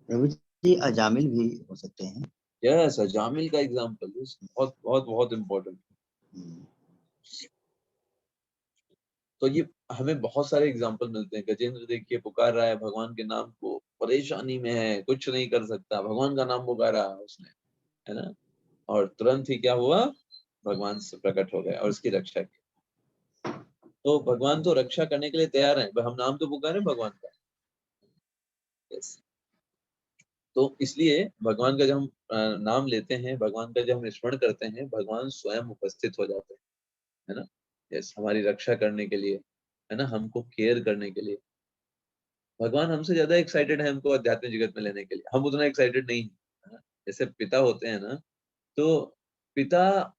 प्रभु जी अजामिल भी हो सकते हैं। यस, अजामिल का एग्जाम्पल बहुत बहुत बहुत इम्पोर्टेंट। तो ये हमें बहुत सारे एग्जाम्पल मिलते हैं। गजेंद्र देखिए पुकार रहा है भगवान के नाम को, परेशानी में है, कुछ नहीं कर सकता, भगवान का नाम पुकारा उसने, है ना, और तुरंत ही क्या हुआ, भगवान से प्रकट हो गए और उसकी रक्षा की। तो भगवान तो रक्षा करने के लिए तैयार हैं, हम नाम तो पुकारे भगवान का। यस, तो इसलिए भगवान का जब हम नाम लेते हैं, भगवान का जब हम स्मरण करते हैं, भगवान स्वयं उपस्थित हो जाते हैं, है ना। यस, हमारी रक्षा करने के लिए, है ना, हमको केयर करने के लिए। भगवान हमसे ज्यादा एक्साइटेड है हमको आध्यात्मिक जगत में लेने के लिए, हम उतना एक्साइटेड नहीं है। जैसे पिता होते हैं ना, तो पिता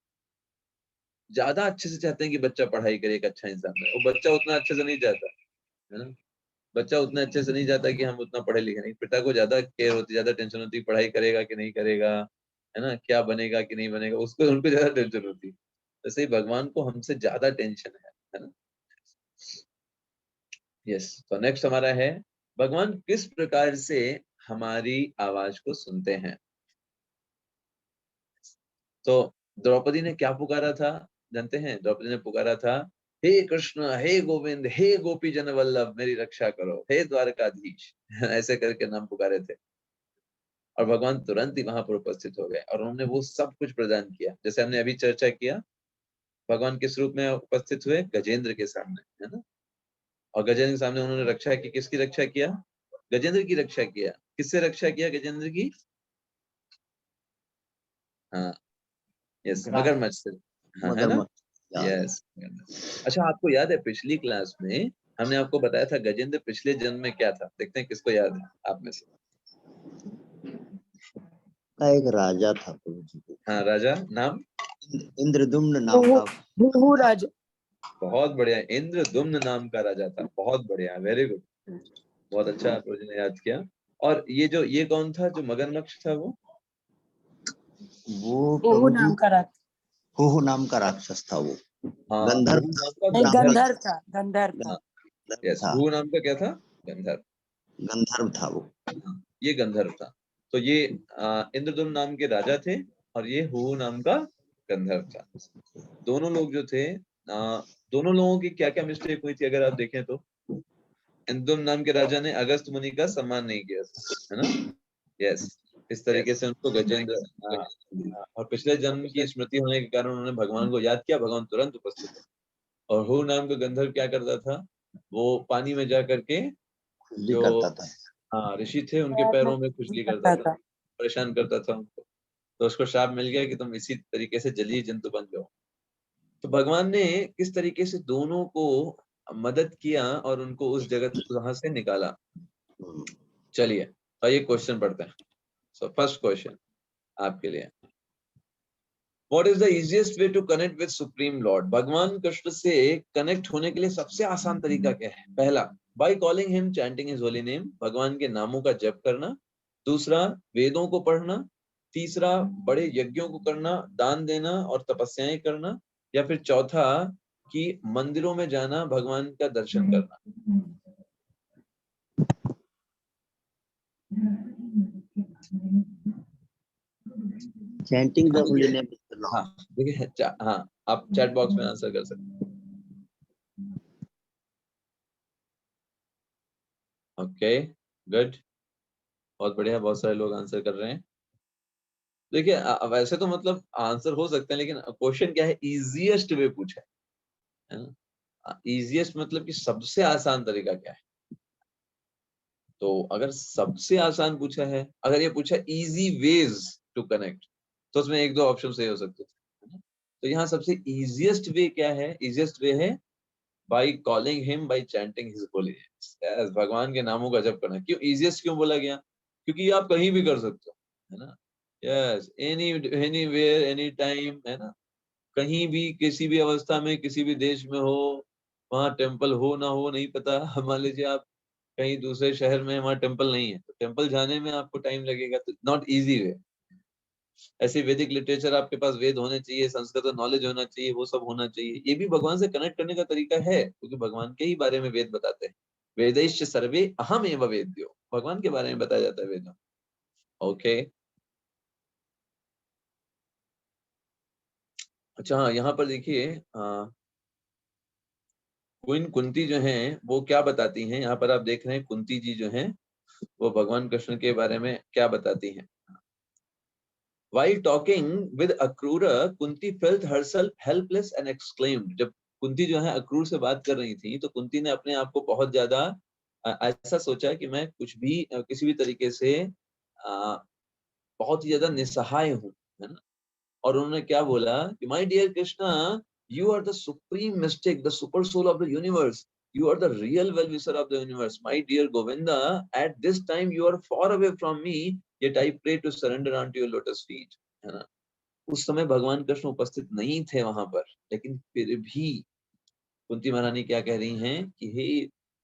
ज्यादा अच्छे से चाहते हैं कि बच्चा पढ़ाई करे, एक अच्छा इंसान बने, और बच्चा उतना अच्छे से नहीं चाहता, है ना। बच्चा उतना अच्छे से नहीं चाहता कि हम उतना पढ़े लिखे नहीं। पिता को ज्यादा केयर होती, ज्यादा टेंशन होती, पढ़ाई करेगा कि नहीं करेगा, है ना, क्या बनेगा कि नहीं बनेगा, उसको उनको ज्यादा टेंशन होती। वैसे ही भगवान को हमसे ज्यादा टेंशन है ना। यस, तो नेक्स्ट हमारा है, भगवान किस प्रकार से हमारी आवाज को सुनते हैं। तो द्रौपदी ने क्या पुकारा था, जानते हैं? द्रौपदी ने पुकारा था, हे कृष्ण, हे गोविंद, हे गोपी जन वल्लभ, मेरी रक्षा करो, हे द्वारकाधीश। ऐसे करके नाम पुकारे थे, और भगवान तुरंत ही वहां पर उपस्थित हो गए और उन्होंने वो सब कुछ प्रदान किया। जैसे हमने अभी चर्चा किया, भगवान किस रूप में उपस्थित हुए? गजेंद्र के सामने, है ना। और गजेंद्र के सामने उन्होंने रक्षा की। किसकी रक्षा किया? गजेंद्र की रक्षा किया। किससे रक्षा किया? गजेंद्र की, हाँ, यस, मगरमच्छ से, हाँ, है ना। मगरमच्छ याद है। यस। अच्छा, आपको याद है पिछली क्लास में हमने आपको बताया था गजेंद्र पिछले जन्म में क्या था? देखते हैं किसको याद है आप में से। का एक राजा था प्रभु जी को, हाँ, राजा नाम? इंद्रदुम्न नाम का। भृगु राजा। बहुत बढ़िया, इंद्रदुम्न नाम का राजा था। बहुत बढ़िया, वेरी गुड, बहुत अच्छा प्रभु जी ने याद किया। और ये कौन था जो मगरमच्छ था? वो ओहु नाम का राजा। होहु नाम का राक्षस था वो। हाँ, गंधर्व भृगु नाम का नहीं, गंधर्व। गंधर्व था, गंधर्व था। यस, था, भृगु नाम का क्या था? गंधर्व। गंधर्व था वो। हाँ, ये गंधर्व था। तो ये इंद्रदुम्न नाम के राजा थे, और ये हुहु नाम का गंधर्व था। दोनों लोग जो थे, दोनों लोगों की क्या क्या मिस्टेक हुई थी अगर आप देखें तो। इंद्रदुम्न नाम के राजा ने अगस्त मुनि का सम्मान नहीं किया था, है ना। यस, इस तरीके से उनको गजेंद्र, और पिछले जन्म की स्मृति होने के कारण उन्होंने भगवान को याद किया, भगवान तुरंत उपस्थित है। और हु नाम का गंधर्व क्या करता था? वो पानी में जा करके खुजली जो करता था। ऋषि थे उनके पैरों में खुजली करता था, परेशान करता था उनको। तो उसको श्राप मिल गया कि तुम इसी तरीके से जलीय जंतु बन जाओ। तो भगवान ने किस तरीके से दोनों को मदद किया और उनको उस जगत वहां से निकाला। चलिए, तो ये क्वेश्चन पढ़ते हैं। सो फर्स्ट क्वेश्चन आपके लिए, what is the easiest way to connect with supreme lord? भगवान कृष्ण से कनेक्ट होने के लिए सबसे आसान तरीका क्या है? पहला, by calling him, chanting his holy name, भगवान के नामों का जप करना। दूसरा, वेदों को पढ़ना। तीसरा, बड़े यज्ञों को करना, दान देना और तपस्याएं करना। या फिर चौथा, कि मंदिरों में जाना, भगवान का दर्शन करना। Chanting the holy name of the हाँ, लॉर्ड। देखिए, हाँ, आप चैट बॉक्स में आंसर कर सकते हैं। ओके, गुड, बहुत बढ़िया, बहुत सारे लोग आंसर कर रहे हैं। देखिए, वैसे तो मतलब आंसर हो सकते हैं, लेकिन क्वेश्चन क्या है? इजीएस्ट वे पूछा है ना। इजीएस्ट मतलब कि सबसे आसान तरीका क्या है? तो अगर सबसे आसान पूछा है, अगर ये पूछा इजी वेज टू कनेक्ट, तो उसमें एक दो ऑप्शन सही हो सकते थे। तो यहाँ सबसे इजीएस्ट वे क्या है? इजीएस्ट वे है by calling him, by chanting his Holi names. Yes, भगवान के नामों का जप करना। क्यों इजीएस्ट क्यों बोला गया? क्योंकि ये आप कहीं भी कर सकते हो, है ना? Yes, anywhere any time, है ना? कहीं भी किसी भी अवस्था में किसी भी देश में हो, वहाँ टेम्पल हो ना हो नहीं पता। मान लीजिए आप कहीं दूसरे शहर में, वहाँ टेम्पल नहीं है, तो टेम्पल जाने में आपको टाइम लगेगा, तो नॉट इजी वे। ऐसे वैदिक लिटरेचर आपके पास, वेद होने चाहिए, संस्कृत नॉलेज होना चाहिए, वो सब होना चाहिए। ये भी भगवान से कनेक्ट करने का तरीका है, क्योंकि भगवान के ही बारे में वेद बताते हैं। वेदैश्च सर्वे अहम एव वेद्यो, भगवान के बारे में बताया जाता है वेदों। ओके, अच्छा हाँ, यहाँ पर देखिए क्वीन कुंती जो है वो क्या बताती हैं। यहाँ पर आप देख रहे हैं कुंती जी जो हैं वो भगवान कृष्ण के बारे में क्या बताती हैं। While talking with Akrura, Kunti felt herself helpless and exclaimed. जब कुंती जो है अक्रूर से बात कर रही थी, तो कुंती ने अपने आप को बहुत ज्यादा ऐसा सोचा कि मैं कुछ भी किसी भी तरीके से बहुत ही ज्यादा निसहाय हूँ, है ना? और उन्होंने क्या बोला कि my dear Krishna, you are the supreme mystic, the super soul of the universe, you are the real well-wisher of the universe, my dear Govinda. At this time you are far away from me, yet I pray to surrender unto your lotus feet. है ना? उस समय भगवान कृष्ण उपस्थित नहीं थे वहां पर, लेकिन फिर भी कुंती महारानी क्या कह रही हैं कि हे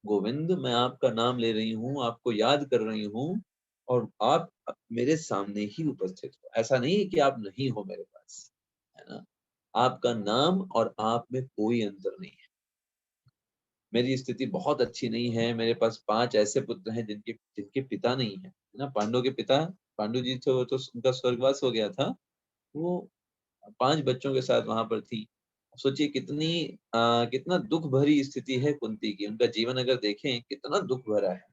गोविंद, मैं आपका नाम ले रही हूँ, आपको याद कर रही हूँ, और आप मेरे सामने ही उपस्थित हो। ऐसा नहीं है कि आप नहीं हो मेरे पास, है ना? आपका नाम और आप में कोई अंतर नहीं है। मेरी स्थिति बहुत अच्छी नहीं है, मेरे पास 5 ऐसे पुत्र हैं जिनके जिनके पिता नहीं है, है ना? पांडव के पिता, पांडु जी थे, वो तो उनका स्वर्गवास हो गया था, वो 5 बच्चों के साथ वहां पर थी। सोचिए कितना दुख भरी स्थिति है कुंती की, उनका जीवन अगर देखें कितना दुख भरा है।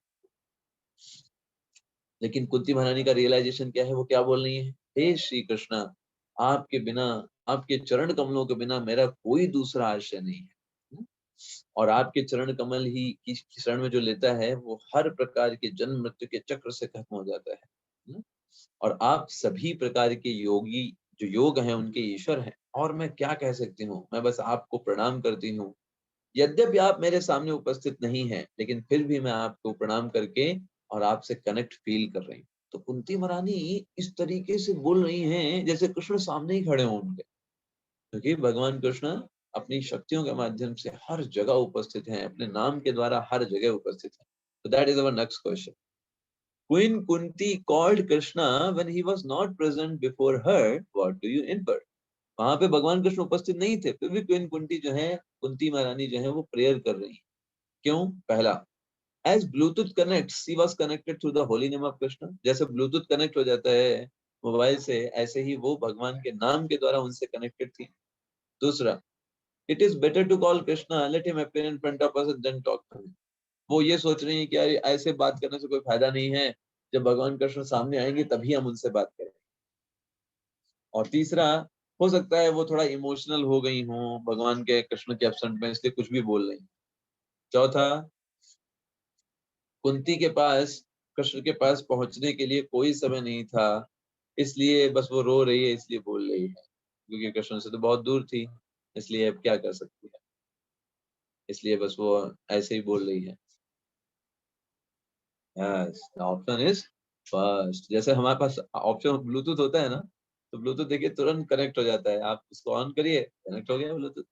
लेकिन कुंती महारानी का रियलाइजेशन क्या है? वो क्या बोल रही है? हे श्री कृष्णा, आपके बिना, आपके चरण कमलों के बिना मेरा कोई दूसरा आश्रय नहीं है, और आपके चरण कमल ही की शरण में जो लेता है वो हर प्रकार के जन्म मृत्यु के चक्र से खत्म हो जाता है। और आप सभी प्रकार के योगी जो योग हैं उनके ईश्वर हैं, और मैं क्या कह सकती हूँ? मैं बस आपको प्रणाम करती हूँ। यद्यपि आप मेरे सामने उपस्थित नहीं हैं, लेकिन फिर भी मैं आपको प्रणाम करके और आपसे कनेक्ट फील कर रही हूँ। तो कुंती महारानी इस तरीके से बोल रही हैं जैसे कृष्ण सामने ही खड़े हों उनके, क्योंकि भगवान कृष्ण अपनी शक्तियों के माध्यम से हर जगह उपस्थित हैं, अपने नाम के द्वारा हर जगह उपस्थित हैं। तो that is our next question. Queen Kunti called Krishna when he was not present before her. What do you infer? वहां पे भगवान कृष्ण उपस्थित नहीं थे, फिर भी क्वीन कुंती जो है, कुंती महारानी जो है वो प्रेयर कर रही है। क्यों? पहला, as Bluetooth connect, she was connected through the holy name of Krishna. जैसे ब्लूटूथ कनेक्ट हो जाता है मोबाइल से, ऐसे ही वो भगवान के नाम के द्वारा उनसे कनेक्टेड थी। दूसरा, it is better to call Krishna, let him appear in front of us then talk to him. वो ये सोच रही है कि यार ऐसे बात करने से कोई फायदा नहीं है, जब भगवान कृष्ण सामने आएंगे तभी हम उनसे बात करें। और तीसरा, हो सकता है वो थोड़ा इमोशनल हो गई हूँ भगवान के कृष्ण के एब्सेंट में, इसलिए कुछ भी बोल रही। चौथा, कुंती के पास कृष्ण के पास पहुंचने के लिए कोई समय नहीं था, इसलिए बस वो रो रही है, इसलिए बोल रही है, क्योंकि कृष्ण से तो बहुत दूर थी, इसलिए अब क्या कर सकती है, इसलिए बस वो ऐसे ही बोल रही है। Yes, the option is first. जैसे हमारे पास ऑप्शन ब्लूटूथ होता है ना, तो ब्लूटूथ देखिए तुरंत कनेक्ट हो जाता है, आप उसको ऑन करिए, कनेक्ट हो गया ब्लूटूथ।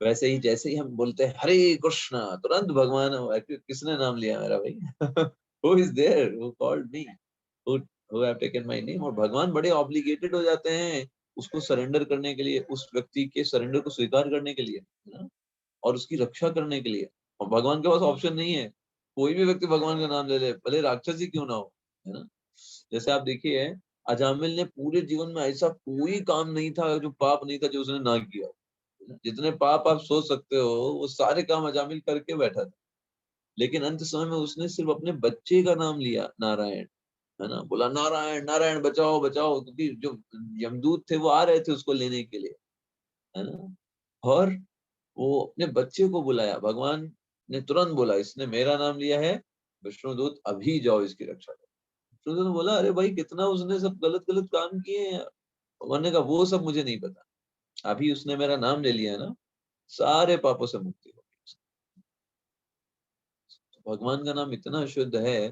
वैसे ही जैसे ही हम बोलते हैं हरे कृष्णा, तुरंत भगवान, किसने नाम लिया मेरा भाई? Who is there who called me, who have taken my name? और भगवान बड़े ऑब्लिगेटेड हो जाते हैं उसको सरेंडर करने के लिए, उस व्यक्ति के सरेंडर को स्वीकार करने के लिए, है ना? और उसकी रक्षा करने के लिए। और भगवान के पास ऑप्शन नहीं है, कोई भी व्यक्ति भगवान का नाम ले ले, भले राक्षस ही क्यों ना हो, है ना? जैसे आप देखिए, अजामिल ने पूरे जीवन में ऐसा कोई काम नहीं था, जो पाप नहीं था, जो उसने ना किया हो। जितने पाप आप सोच सकते हो वो सारे काम अजामिल करके बैठा था, लेकिन अंत समय में उसने सिर्फ अपने बच्चे का नाम लिया, नारायण, है ना? बोला नारायण नारायण बचाओ बचाओ, क्योंकि जो यमदूत थे वो आ रहे थे उसको लेने के लिए, है ना? और वो अपने बच्चे को बुलाया, भगवान ने तुरंत बोला इसने मेरा नाम लिया है, विष्णुदूत अभी जाओ इसकी रक्षा करो। विष्णुदूत ने बोला अरे भाई कितना उसने सब गलत गलत काम किए हैं। भगवान ने कहा वो सब मुझे नहीं पता, अभी उसने मेरा नाम ले लिया ना, सारे पापों से मुक्ति होगी। तो भगवान का नाम इतना शुद्ध है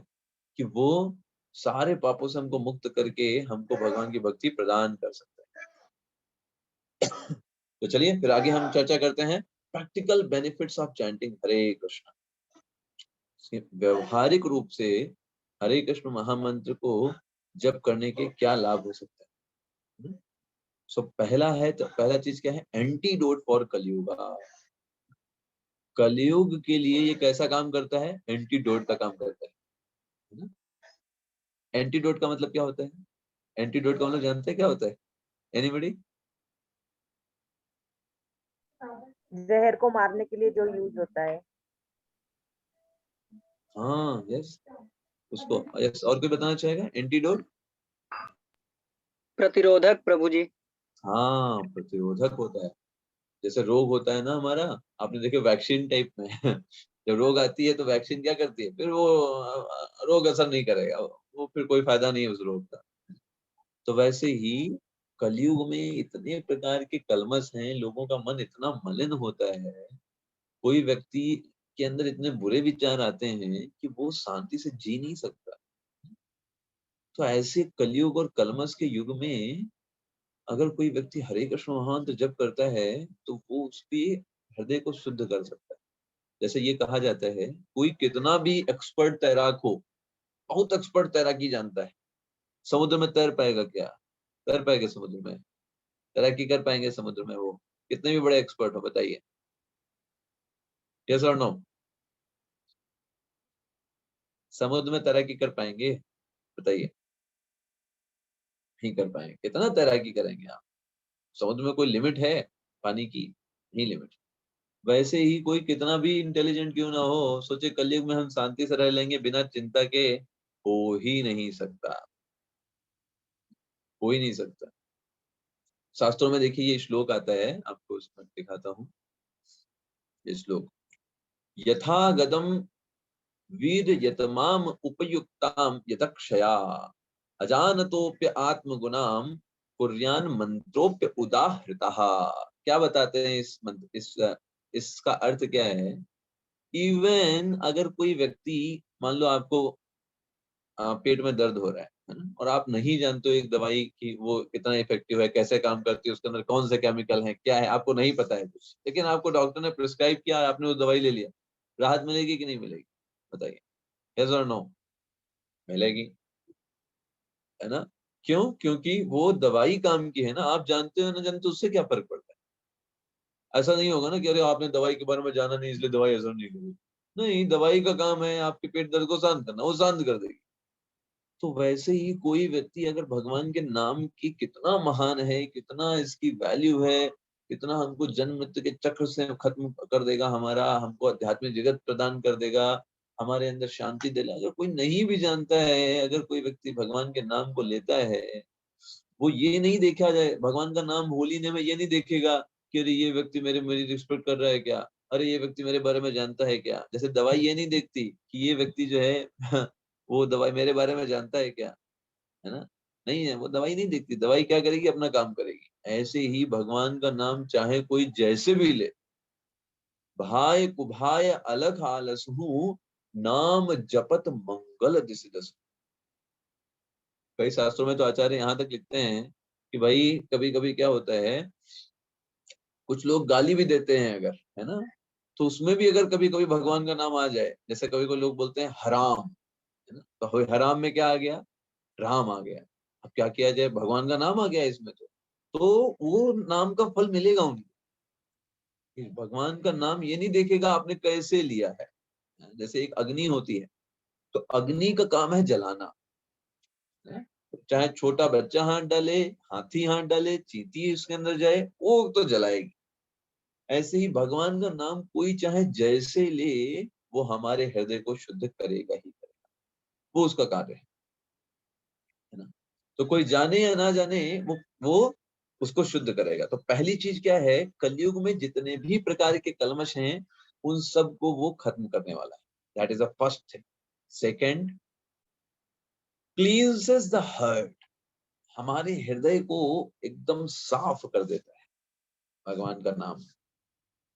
कि वो सारे पापों से हमको मुक्त करके हमको भगवान की भक्ति प्रदान कर सकता है। तो चलिए फिर आगे हम चर्चा करते हैं प्रैक्टिकल बेनिफिट्स ऑफ चैंटिंग हरे कृष्ण। व्यवहारिक रूप से हरे कृष्ण महामंत्र को जप करने के क्या लाभ हो सकते हैं। सो पहला है, तो पहला चीज क्या है, एंटीडोट फॉर कलयुग। कलयुग के लिए ये कैसा काम करता है, एंटीडोट का काम करता है ना। एंटीडोट का मतलब क्या होता है, एंटीडोट का मतलब जानते हैं क्या होता है, एनीबॉडी? जहर को मारने के लिए जो यूज होता है। हाँ यस, उसको यस। और कोई बताना चाहेगा एंटीडोट? प्रतिरोधक प्रभु जी। हाँ, प्रतिरोधक होता है। जैसे रोग होता है ना हमारा, आपने देखे वैक्सीन टाइप में जब रोग आती है तो वैक्सीन क्या करती है, फिर वो रोग असर नहीं करेगा, वो फिर कोई फायदा नहीं है उस रोग का। तो वैसे ही कलयुग में इतने प्रकार के कलमश हैं, लोगों का मन इतना मलिन होता है, कोई व्यक्ति के अंदर इतने बुरे विचार आते हैं कि वो शांति से जी नहीं सकता। तो ऐसे कलयुग और कलमश के युग में अगर कोई व्यक्ति हरे कृष्ण महामंत्र जप करता है तो वो उसके हृदय को शुद्ध कर सकता है। जैसे ये कहा जाता है, कोई कितना भी एक्सपर्ट तैराक हो, बहुत एक्सपर्ट तैराकी जानता है, समुद्र में तैर पाएगा क्या? तैर पाएगा समुद्र में? तैराकी कर पाएंगे समुद्र में वो, कितने भी बड़े एक्सपर्ट हो, बताइए। यस और नो? समुद्र में तैराकी कर पाएंगे? बताइए। नहीं कर पाएंगे। कितना तैराकी करेंगे आप? समुद्र में कोई लिमिट है पानी की? नहीं लिमिट। वैसे ही कोई कितना भी इंटेलिजेंट क्यों ना हो, सोचे कलयुग में हम शांति से रह लेंगे बिना चिंता के, हो ही नहीं सकता, हो ही नहीं सकता। शास्त्रों में देखिए ये श्लोक आता है, आपको इसमें दिखाता हूँ ये श्लोक। यथा गदम वीर यतमाम उपयुक्ताम यतक्षया अजानतोप्य आत्मगुणाम कुर्यान मंत्रोप्य उदाहृतः। क्या बताते हैं इस मंत्र, इसका अर्थ क्या है? इवन अगर कोई व्यक्ति, मान लो आपको पेट में दर्द हो रहा है ना, और आप नहीं जानते हो एक दवाई की वो कितना इफेक्टिव है, कैसे काम करती है, उसके अंदर कौन से केमिकल है, क्या है, आपको नहीं पता है कुछ, लेकिन आपको डॉक्टर ने प्रिस्क्राइब किया, आपने वो दवाई ले लिया, राहत मिलेगी कि नहीं मिलेगी? बताइए, यस और नो? मिलेगी, है ना। क्यों? क्योंकि वो दवाई काम की है ना, आप जानते हो ना जानते हो उससे क्या फर्क पड़ता है। ऐसा नहीं होगा ना कि अरे आपने दवाई के बारे में जाना नहीं इसलिए दवाई असर नहीं करेगी। नहीं, दवाई का काम है आपके पेट दर्द को शांत करना, वो शांत कर देगी। तो वैसे ही कोई व्यक्ति अगर भगवान के नाम की कितना महान है, कितना इसकी वैल्यू है, कितना हमको जन्म मृत्यु के चक्र से खत्म कर देगा, हमारा हमको आध्यात्मिक जगत प्रदान कर देगा, हमारे अंदर शांति देगा, अगर कोई नहीं भी जानता है, अगर कोई व्यक्ति भगवान के नाम को लेता है, वो ये नहीं देखा जाए भगवान का नाम होलीने में, ये नहीं देखेगा कि अरे ये व्यक्ति मेरी रिस्पेक्ट कर रहा है क्या, अरे ये व्यक्ति मेरे बारे में जानता है क्या। जैसे दवाई ये नहीं देखती कि ये व्यक्ति जो है वो दवाई मेरे बारे में जानता है क्या, है ना। नहीं है, वो दवाई नहीं देखती, दवाई क्या करेगी, अपना काम करेगी। ऐसे ही भगवान का नाम चाहे कोई जैसे भी ले, भाय कुभाय अलग आलसहु नाम जपत मंगल दिस दस। कई शास्त्रों में तो आचार्य यहाँ तक लिखते हैं कि भाई कभी कभी क्या होता है, कुछ लोग गाली भी देते हैं अगर, है ना, तो उसमें भी अगर कभी कभी भगवान का नाम आ जाए, जैसे कभी कोई लोग बोलते हैं हराम, है ना, तो हराम में क्या आ गया, राम आ गया। अब क्या किया जाए, भगवान का नाम आ गया इसमें, तो वो नाम का फल मिलेगा उनको। भगवान का नाम ये नहीं देखेगा आपने कैसे लिया है। जैसे एक अग्नि होती है, तो अग्नि का काम है जलाना, है? चाहे छोटा बच्चा हाथ डाले, हाथी हाथ डाले, चींटी उसके अंदर जाए, वो तो जलाएगी। ऐसे ही भगवान का नाम कोई चाहे जैसे ले, वो हमारे हृदय को शुद्ध करेगा ही करेगा, वो उसका कार्य है ना। तो कोई जाने या ना जाने, वो उसको शुद्ध करेगा। तो पहली चीज क्या है, कलयुग में जितने भी प्रकार के कलमश हैं उन सब को वो खत्म करने वाला है। That is the first thing. Second, cleanses the heart, हमारे हृदय को एकदम साफ कर देता है। भगवान का नाम।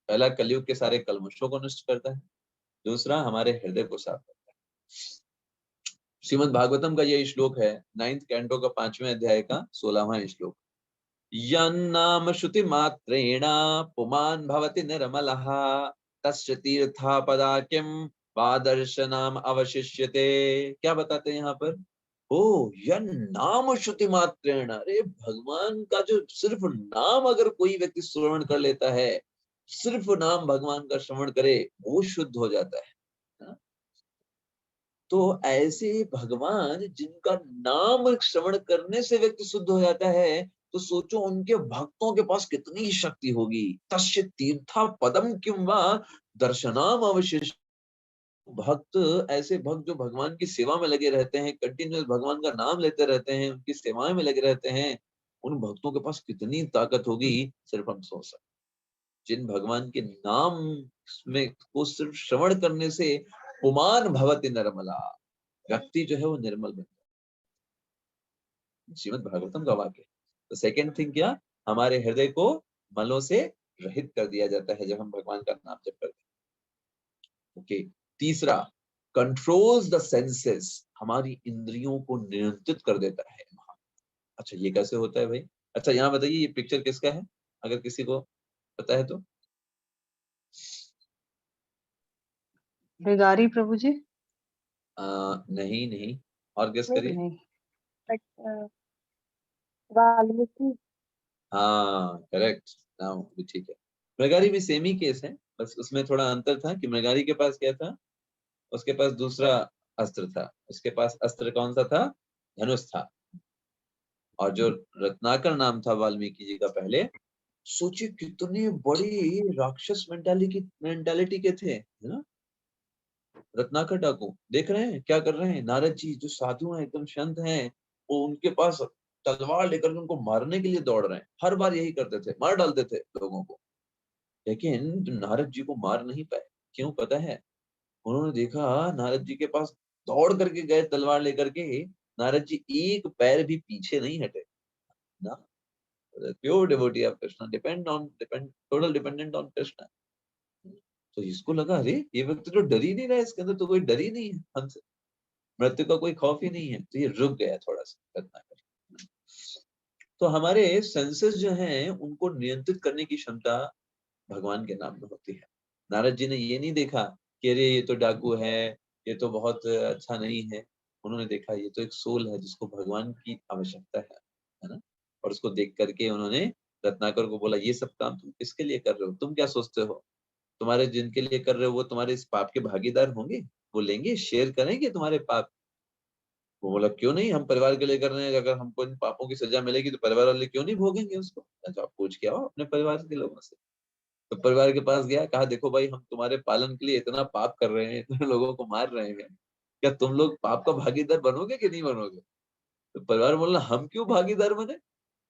पहला कलयुग के सारे कल्मशों को नष्ट करता है, दूसरा हमारे हृदय को साफ करता है। श्रीमद् भागवतम का यह श्लोक है 9th कैंटो का 5वें अध्याय का 16वां श्लोक। यन्नाम श्रुति मात्रेण पुमान् भवति निर्मलः तस्य तीर्थापदा किं वादर्शनाम अवशिष्यते। क्या बताते हैं यहाँ पर? ओ यन्नाम श्रुति मात्रेण, अरे भगवान का जो सिर्फ नाम अगर कोई व्यक्ति श्रवण कर लेता है, सिर्फ नाम भगवान का श्रवण करे, वो शुद्ध हो जाता है। तो ऐसे भगवान जिनका नाम श्रवण करने से व्यक्ति शुद्ध हो जाता है, तो सोचो उनके भक्तों के पास कितनी शक्ति होगी। तस्य तीर्था पदम किं वा दर्शनाम अवशिष्ट। भक्त, ऐसे भक्त जो भगवान की सेवा में लगे रहते हैं, कंटिन्यूअस भगवान का नाम लेते रहते हैं, उनकी सेवाएं में लगे रहते हैं, उन भक्तों के पास कितनी ताकत होगी, सिर्फ हम सोच सकते। जिन भगवान के नाम में को सिर्फ श्रवण करने से पुमान भवति निर्मला, व्यक्ति जो है वो निर्मल बन जाता है। श्रीमद् भागवतम का वाक्य। तो सेकंड थिंग क्या? हमारे हृदय को मलों से रहित कर दिया जाता है जब हम भगवान का नाम जप करते हैं। ओके। तीसरा, कंट्रोल्स द सेंसेस, हमारी इंद्रियों को नियंत्रित कर देता है। अच्छा, ये कैसे होता है भाई? अच्छा, यहाँ बताइए ये पिक्चर किसका है, अगर किसी को पता है तो? बेगारी प्रभु जी। नहीं नहीं, और गेस नहीं, करिए। नहीं, वाल्मीकि। हाँ करेक्ट, नाउ भी ठीक है। मृगारी भी सेम ही केस है, बस उसमें थोड़ा अंतर था कि मृगारी के पास क्या था, उसके पास दूसरा अस्त्र था। उसके पास अस्त्र कौन सा था? धनुष था। और जो रत्नाकर नाम था वाल्मीकि जी का पहले, सोचिए कितनी बड़ी राक्षस मेंटालिटी के थे, है ना? रत्नाकर डाकू देख रहे हैं क्या कर रहे हैं, नारद जी जो साधु हैं, एकदम संत हैं, वो उनके पास तलवार लेकर उनको मारने के लिए दौड़ रहे हैं। हर बार यही करते थे, मार डालते थे लोगों को। लेकिन नारद जी को मार नहीं पाए। क्यों पता है? उन्होंने देखा नारद जी के पास, दौड़ करके गए तलवार लेकर के, नारद जी एक पैर भी पीछे नहीं हटे ना। Pure devotee of Krishna, total dependent on Krishna. तो इसको लगा अरे ये व्यक्ति तो डर ही नहीं रहा है, इसके अंदर तो कोई डर ही नहीं है, हमसे मृत्यु का कोई खौफ ही नहीं है। तो ये रुक गया थोड़ा सा रत्नाकर। तो हमारे सेंसेस जो हैं उनको नियंत्रित करने की क्षमता भगवान के नाम में होती है। नारद जी ने ये नहीं देखा कि अरे ये तो डाकू है, ये तो बहुत अच्छा नहीं है। उन्होंने देखा ये तो एक सोल है जिसको भगवान की आवश्यकता है ना? और उसको देख करके उन्होंने रत्नाकर को बोला, ये सब काम तुम किसके लिए कर रहे हो? तुम क्या सोचते हो तुम्हारे जिनके लिए कर रहे हो वो तुम्हारे इस पाप के भागीदार होंगे? वो लेंगे, शेयर करेंगे तुम्हारे पाप? वो बोला क्यों नहीं, हम परिवार के लिए कर रहे हैं, अगर हमको इन पापों की सजा मिलेगी तो परिवार वाले क्यों नहीं भोगेंगे उसको? तो आप पूछ के आओ अपने परिवार के लोगों से। तो परिवार के पास गया, कहा देखो भाई हम तुम्हारे पालन के लिए इतना पाप कर रहे हैं, इतने लोगों को मार रहे हैं, क्या तुम लोग पाप का भागीदार बनोगे कि नहीं बनोगे? तो परिवार बोला हम क्यों भागीदार बने,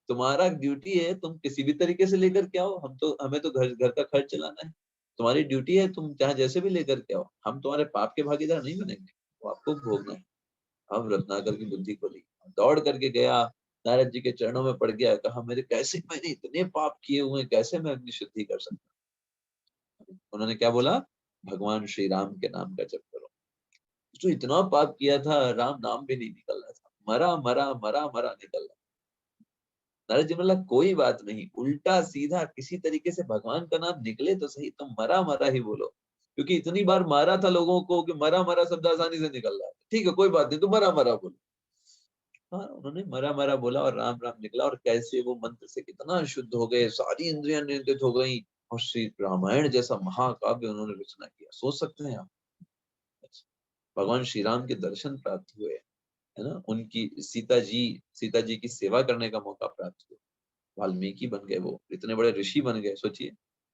तुम्हारा ड्यूटी है, तुम किसी भी तरीके से लेकर के आओ, हमें तो घर का खर्च चलाना है। तुम्हारी ड्यूटी है, तुम चाहे जैसे भी लेकर के आओ, हम तुम्हारे पाप के भागीदार नहीं बनेंगे, वो आपको भोगना है। अब रत्नाकर की बुद्धि खोली, दौड़ करके गया, नारद जी के चरणों में पड़ गया, कहा मैंने इतने पाप किए हुए हैं, कैसे मैं अपनी शुद्धि कर सकता? उन्होंने क्या बोला? भगवान श्री राम के नाम का जप करो। तो इतना पाप किया था, राम नाम भी नहीं निकल रहा था, मरा मरा मरा मरा निकल रहा। नारद जी बोला कोई बात नहीं, उल्टा सीधा किसी तरीके से भगवान का नाम निकले तो सही, तुम मरा मरा ही बोलो, क्योंकि इतनी बार मारा था लोगों को कि मरा मरा शब्द आसानी से निकल रहा है। ठीक है कोई बात नहीं, तुम मरा मरा बोलो। हाँ, उन्होंने मरा मरा बोला और राम राम निकला, और कैसे वो मंत्र से कितना शुद्ध हो गए, सारी इंद्रियां नियंत्रित हो गई, और श्री रामायण जैसा महाकाव्य उन्होंने रचना किया। सोच सकते हैं आप, भगवान श्री राम के दर्शन प्राप्त हुए, है ना? उनकी सीता जी की सेवा करने का मौका प्राप्त हुआ, वाल्मीकि बन गए, वो इतने बड़े ऋषि बन गए। सोचिए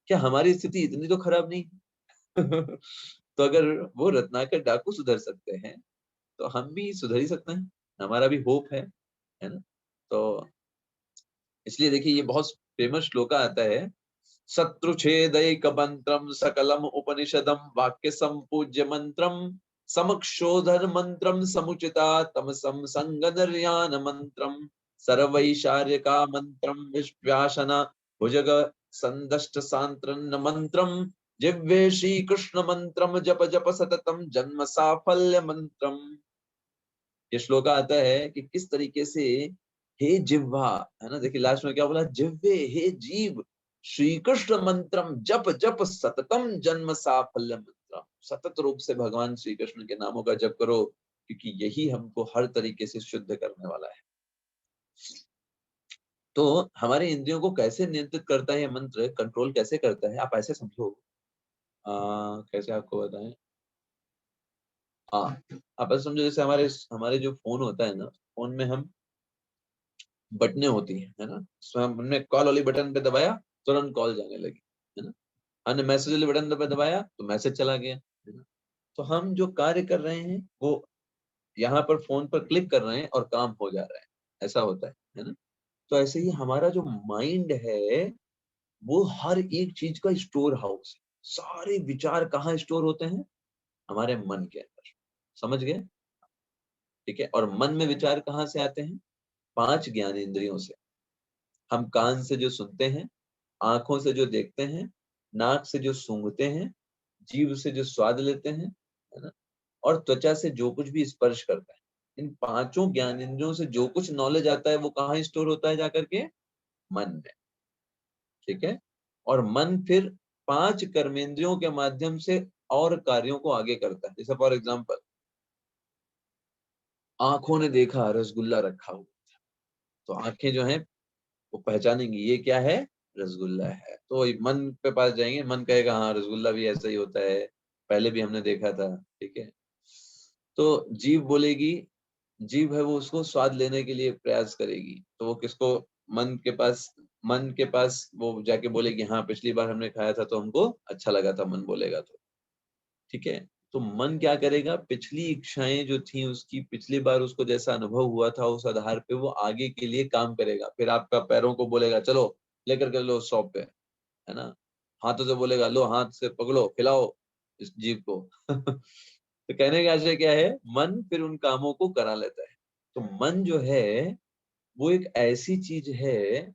क्या हमारी स्थिति इतनी तो खराब नहीं तो अगर वो रत्नाकर डाकू सुधर सकते हैं तो हम भी सुधर ही सकते हैं, हमारा भी होप है ना? तो इसलिए देखिए ये बहुत फेमस श्लोका आता है, शत्रुछेदैक मंत्रम सकलम उपनिषदम वाक्य संपूज्य मंत्रम समक्षोधर मंत्रम समुचिता तमसम संगदर्यान मंत्रम सर्वैशार्यका मंत्रम विश्वासन भुजग संदष्ट सांत्रन्न मंत्रम जिह्वे श्री कृष्ण मंत्रम जप जप सततम जन्म साफल्य मंत्रम। ये श्लोक आता है कि किस तरीके से हे जिह्वा, है ना, देखिए लास्ट में क्या बोला, जिह्वे, हे जीव, श्री कृष्ण मंत्रम जप जप सततम जन्म साफल्य मंत्रम, सतत रूप से भगवान श्री कृष्ण के नामों का जप करो, क्योंकि यही हमको हर तरीके से शुद्ध करने वाला है। तो हमारे इंद्रियों को कैसे नियंत्रित करता है ये मंत्र, कंट्रोल कैसे करता है, आप ऐसे समझो, कैसे आपको बताएं, हाँ, आप ऐसे समझो जैसे हमारे हमारे जो फोन होता है ना, फोन में हम बटने होती है ना, तो हमने कॉल वाली बटन पे दबाया तुरंत कॉल जाने लगी, है ना, हमने मैसेज वाली बटन पे दबाया तो मैसेज चला गया, है ना। तो हम जो कार्य कर रहे हैं वो यहाँ पर फोन पर क्लिक कर रहे हैं और काम हो जा रहा है, ऐसा होता है ना। तो ऐसे ही हमारा जो माइंड है वो हर एक चीज का स्टोर हाउस है। सारे विचार कहाँ स्टोर होते हैं, हमारे मन के अंदर, समझ गए, ठीक है। और मन में विचार कहाँ से आते हैं, 5 ज्ञान इंद्रियों से। हम कान से जो सुनते हैं, आंखों से जो देखते हैं, नाक से जो सूंघते हैं, जीभ से जो स्वाद लेते हैं, है ना, और त्वचा से जो कुछ भी स्पर्श करता है, इन 5 ज्ञान इंद्रियों से जो कुछ नॉलेज आता है वो कहाँ स्टोर होता है, जाकर के मन में, ठीक है। और मन फिर 5 कर्मेंद्रियों के माध्यम से और कार्यों को आगे करता है। जैसे फॉर एग्जाम्पल, आंखों ने देखा रसगुल्ला रखा हुआ, तो आंखें जो हैं वो पहचानेंगी ये क्या है, रसगुल्ला है। तो मन पे पास जाएंगे, मन कहेगा हाँ रसगुल्ला भी ऐसा ही होता है, पहले भी हमने देखा था, ठीक है। तो जीभ बोलेगी, जीभ है वो उसको स्वाद लेने के लिए प्रयास करेगी, तो वो किसको, मन के पास वो जाके बोलेगी हाँ पिछली बार हमने खाया था तो हमको अच्छा लगा था, मन बोलेगा तो, ठीक है। तो मन क्या करेगा, पिछली इच्छाएं जो थी उसकी, पिछली बार उसको जैसा अनुभव हुआ था उस आधार पे वो आगे के लिए काम करेगा। फिर आपका पैरों को बोलेगा चलो लेकर के लो शॉप पे, है ना, हाथों से बोलेगा लो हाथ से पकड़ो खिलाओ इस जीव को तो कहने का आशय क्या है, मन फिर उन कामों को करा लेता है। तो मन जो है वो एक ऐसी चीज है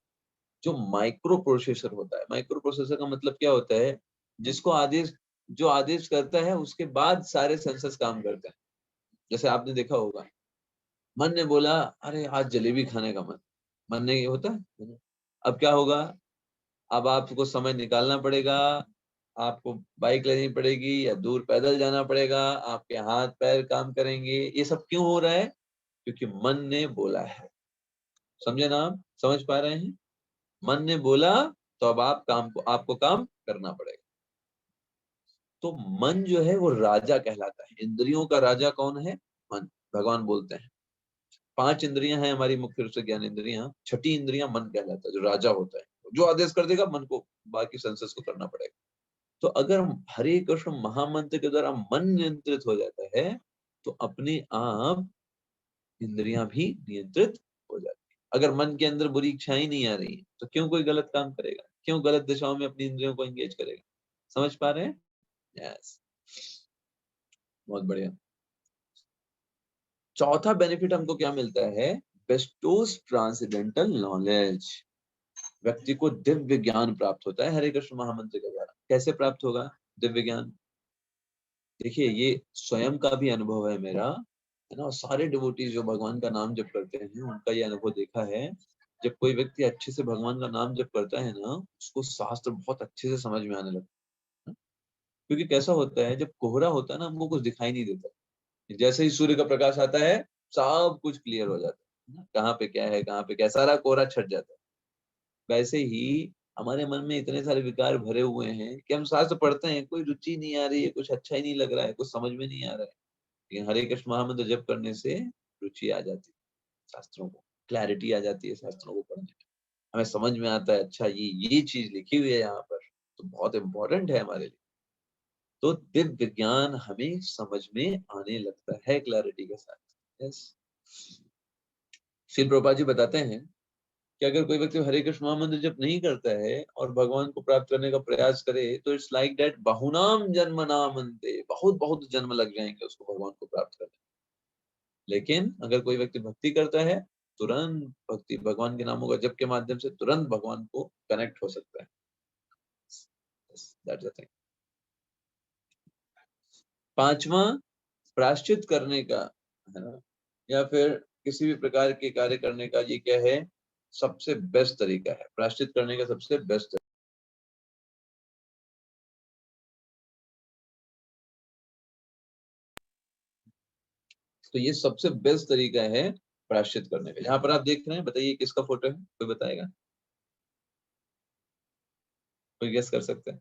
जो माइक्रो प्रोसेसर होता है। माइक्रो प्रोसेसर का मतलब क्या होता है, जिसको आदेश, जो आदेश करता है उसके बाद सारे सेंसर्स काम करते हैं। जैसे आपने देखा होगा, मन ने बोला अरे आज जलेबी खाने का मन ने, ये होता है ना? अब क्या होगा, अब आपको समय निकालना पड़ेगा, आपको बाइक लेनी पड़ेगी या दूर पैदल जाना पड़ेगा, आपके हाथ पैर काम करेंगे। ये सब क्यों हो रहा है, क्योंकि मन ने बोला है। समझे ना, आप समझ पा रहे हैं, मन ने बोला तो अब आपको काम करना पड़ेगा। तो मन जो है वो राजा कहलाता है। इंद्रियों का राजा कौन है, मन। भगवान बोलते हैं 5 इंद्रियां हैं हमारी मुख्य रूप से ज्ञान इंद्रियां, छठी इंद्रियां मन कहलाता है, जो राजा होता है, जो आदेश कर देगा मन को, बाकी सेंसेस को करना पड़ेगा। तो अगर हरे कृष्ण महामंत्र के द्वारा मन नियंत्रित हो जाता है तो अपने आप इंद्रियां भी नियंत्रित हो जाती है। अगर मन के अंदर बुरी इच्छाएं नहीं आ रही तो क्यों कोई गलत काम करेगा, क्यों गलत दिशाओं में अपनी इंद्रियों को एंगेज करेगा। समझ पा रहे हैं, यस, बहुत बढ़िया। चौथा बेनिफिट हमको क्या मिलता है, बेस्टोज ट्रांसेंडेंटल नॉलेज। व्यक्ति को दिव्य ज्ञान प्राप्त होता है हरे कृष्ण महामंत्र के द्वारा। कैसे प्राप्त होगा दिव्य ज्ञान, देखिए ये स्वयं का भी अनुभव है मेरा, है ना, और सारे डिवोटीज जो भगवान का नाम जप करते हैं उनका ये अनुभव देखा है। जब कोई व्यक्ति अच्छे से भगवान का नाम जप करता है ना, उसको शास्त्र बहुत अच्छे से समझ में आने लगता है। क्योंकि कैसा होता है, जब कोहरा होता है ना हमको कुछ दिखाई नहीं देता, जैसे ही सूर्य का प्रकाश आता है सब कुछ क्लियर हो जाता है ना, कहाँ पे क्या है, कहाँ पे क्या, सारा कोहरा छट जाता है। वैसे ही हमारे मन में इतने सारे विकार भरे हुए हैं कि हम शास्त्र पढ़ते हैं, कोई रुचि नहीं आ रही है, कुछ अच्छा ही नहीं लग रहा है, कुछ समझ में नहीं आ रहा है। लेकिन हरे कृष्ण महामंत्र जप करने से रुचि आ जाती है शास्त्रों को, क्लैरिटी आ जाती है शास्त्रों को पढ़ने में, हमें समझ में आता है अच्छा ये चीज लिखी हुई है यहाँ पर, तो बहुत इंपॉर्टेंट है हमारे लिए। तो दिव्य ज्ञान हमें समझ में आने लगता है क्लैरिटी के साथ। यस, श्रील प्रभुपाद जी बताते हैं कि अगर कोई व्यक्ति हरे कृष्ण महामंत्र जप नहीं करता है और भगवान को प्राप्त करने का प्रयास करे तो इट्स लाइक दैट बहुनाम जन्म नामन्ते, बहुत बहुत जन्म लग जाएंगे उसको भगवान को प्राप्त करने। लेकिन अगर कोई व्यक्ति भक्ति करता है, तुरंत भक्ति भगवान के नामों का जप के माध्यम से तुरंत भगवान को कनेक्ट हो सकता है। That's the thing. पांचवा, प्रायश्चित करने का, है ना, या फिर किसी भी प्रकार के कार्य करने का ये क्या है, सबसे बेस्ट तरीका है। प्रायश्चित करने का सबसे बेस्ट, तो ये सबसे बेस्ट तरीका है प्रायश्चित करने का। यहाँ पर आप देख रहे हैं, बताइए किसका फोटो है, कोई बताएगा, कोई गेस कर सकते हैं?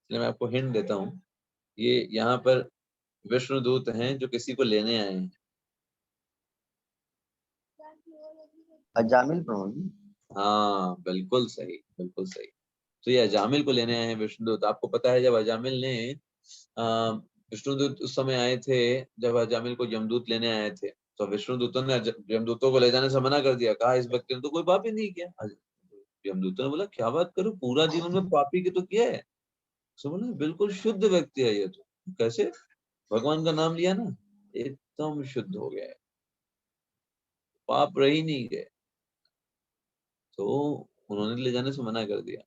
चलिए मैं आपको हिंट देता हूँ, ये यहाँ पर विष्णुदूत हैं जो किसी को लेने आए हैं। अजामिल प्रभु जी। हाँ बिल्कुल सही, बिल्कुल सही। तो ये अजामिल को लेने आए हैं विष्णुदूत। आपको पता है जब अजामिल ने विष्णुदूत उस समय आए थे, जब अजामिल को यमदूत लेने आए थे, तो विष्णुदूतों ने यमदूतों को ले जाने से मना कर दिया, कहा इस व्यक्ति ने तो कोई पाप ही नहीं किया। यमदूतों ने बोला क्या बात करो, पूरा जीवन में पापी की तो किया है। तो बोला बिल्कुल शुद्ध व्यक्ति है ये तो। कैसे? भगवान का नाम लिया ना, एकदम शुद्ध हो गया है, पाप रह ही नहीं गए। तो उन्होंने ले जाने से मना कर दिया।